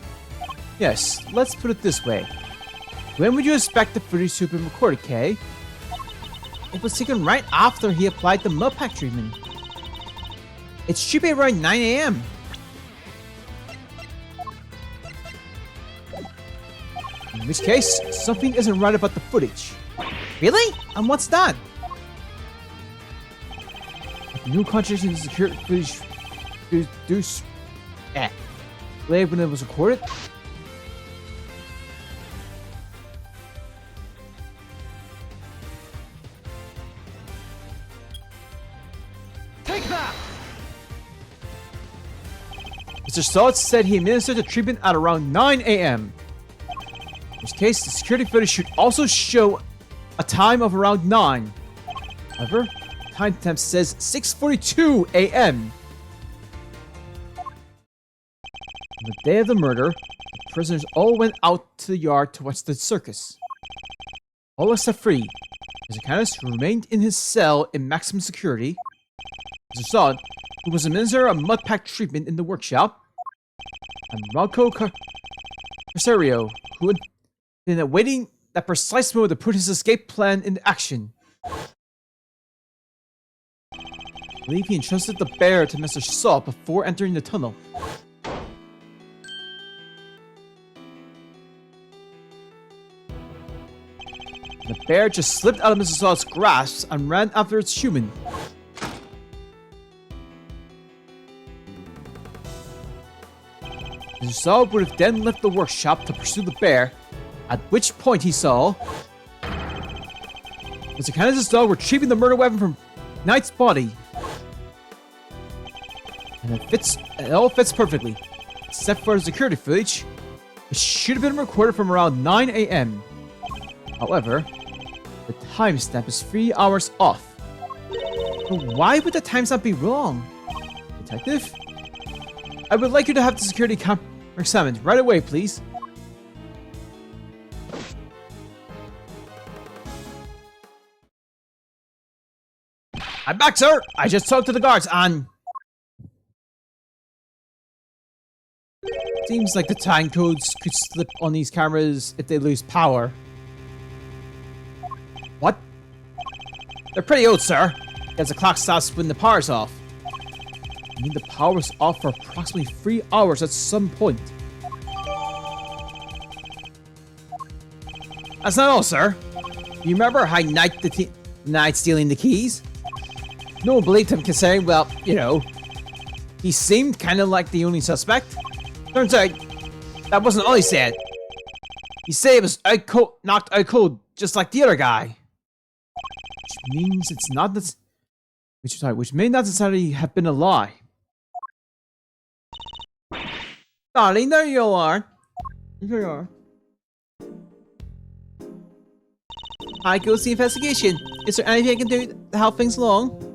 Yes, let's put it this way. When would you expect the footage to have been recorded, Kay? It was taken right after he applied the mud pack treatment. It should be around 9 AM. In which case, something isn't right about the footage. Really? And what's that? New contradiction in the security footage when it was recorded? Take that! Mr. Salt said he administered the treatment at around 9 AM. In which case, the security footage should also show a time of around 9. However, timestamp says 6:42 AM. On the day of the murder, the prisoners all went out to the yard to watch the circus. All except Free. Mr. Canis remained in his cell in maximum security. Mr. Sod, who was administered a mud pack treatment in the workshop, and Rocco Casario, who had been awaiting that precise moment to put his escape plan into action. I believe he entrusted the bear to Mr. Saw before entering the tunnel. The bear just slipped out of Mr. Saw's grasp and ran after its human. Mr. Saw would have then left the workshop to pursue the bear, at which point he saw Mr. Canis' dog retrieving the murder weapon from Knight's body. And it all fits perfectly, except for the security footage, which should have been recorded from around 9 AM. However, the timestamp is 3 hours off. But why would the timestamp be wrong? Detective? I would like you to have the security camera examined right away, please. I'm back, sir! I just talked to the guards and... Seems like the time codes could slip on these cameras if they lose power. What? They're pretty old, sir. Because the clock stops when the power's off. I mean, the power was off for approximately 3 hours at some point. That's not all, sir. You remember how Knight stealing the keys? No one believed him considering, well, you know, he seemed kind of like the only suspect. Turns out, that wasn't all he said. He said it was knocked out cold, just like the other guy. Which means it's not which may not necessarily have been a lie. Darling, there you are. Here you are. I go see investigation. Is there anything I can do to help things along?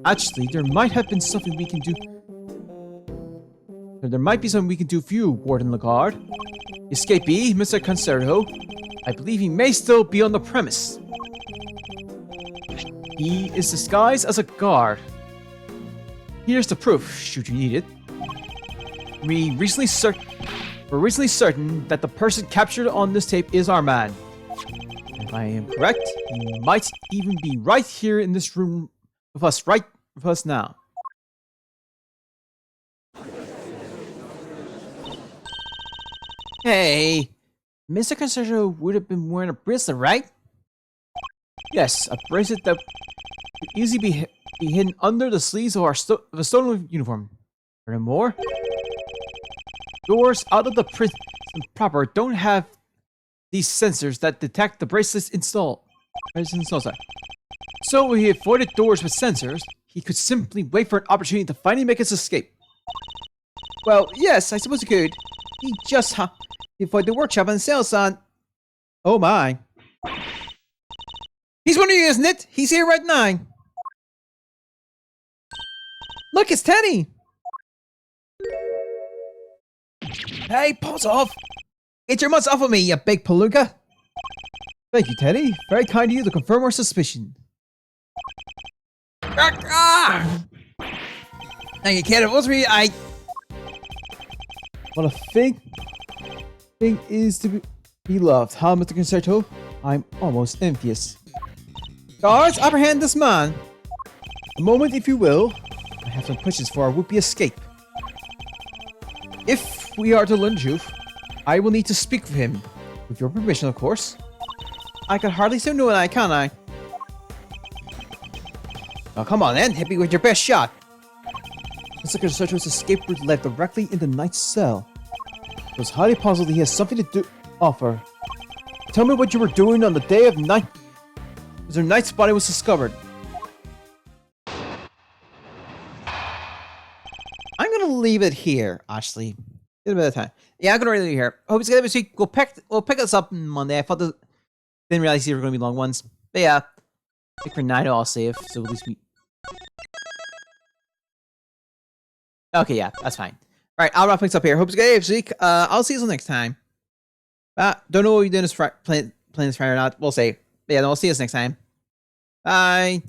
Actually, there might have been something we can do. There might be something we can do for you, Warden Lagarde. Escapee, Mr. Concerto. I believe he may still be on the premise. He is disguised as a guard. Here's the proof, should you need it. We're recently certain that the person captured on this tape is our man. If I am correct, he might even be right here in this room with us now. Hey, Mr. Concerto would have been wearing a bracelet, right? Yes, a bracelet that could easily be hidden under the sleeves of a stolen uniform. Furthermore, doors out of the prison proper don't have these sensors that detect the bracelets installed. So if he avoided doors with sensors, he could simply wait for an opportunity to finally make his escape. Well, yes, I suppose he could. He just avoided the workshop and sales on... Oh my. He's one of you, isn't it? He's here right now. Look, it's Tenny! Hey, paws off! Get your mutts off of me, you big palooka! Thank you, Teddy. Very kind of you to confirm our suspicion. Ah! Thank you, kid. It was me. What a thing is to be loved, huh, Mr. Concerto? I'm almost envious. Guards, apprehend this man. A moment, if you will. I have some questions for our would-be escape. If we are to learn the truth, I will need to speak with him. With your permission, of course. I can hardly say no, can I? Oh, come on then. Hit me with your best shot. Mr. Concerto's escape route led directly into Knight's cell. It was highly possible that he has something to offer. Tell me what you were doing on the day of Knight. Mr. Knight's body was discovered. I'm gonna leave it here, actually. Get a bit of time. Yeah, I'm gonna leave it here. Hope it's good this week. We'll pick this up on Monday. Didn't realize these were gonna be long ones. But yeah. I think for 9 I'll save, so at least we... Okay, yeah, that's fine. Alright, I'll wrap things up here. Hope it's good this week. I'll see you next time. Don't know what you're doing playing this Friday or not. We'll see. But yeah, then we'll see you next time. Bye.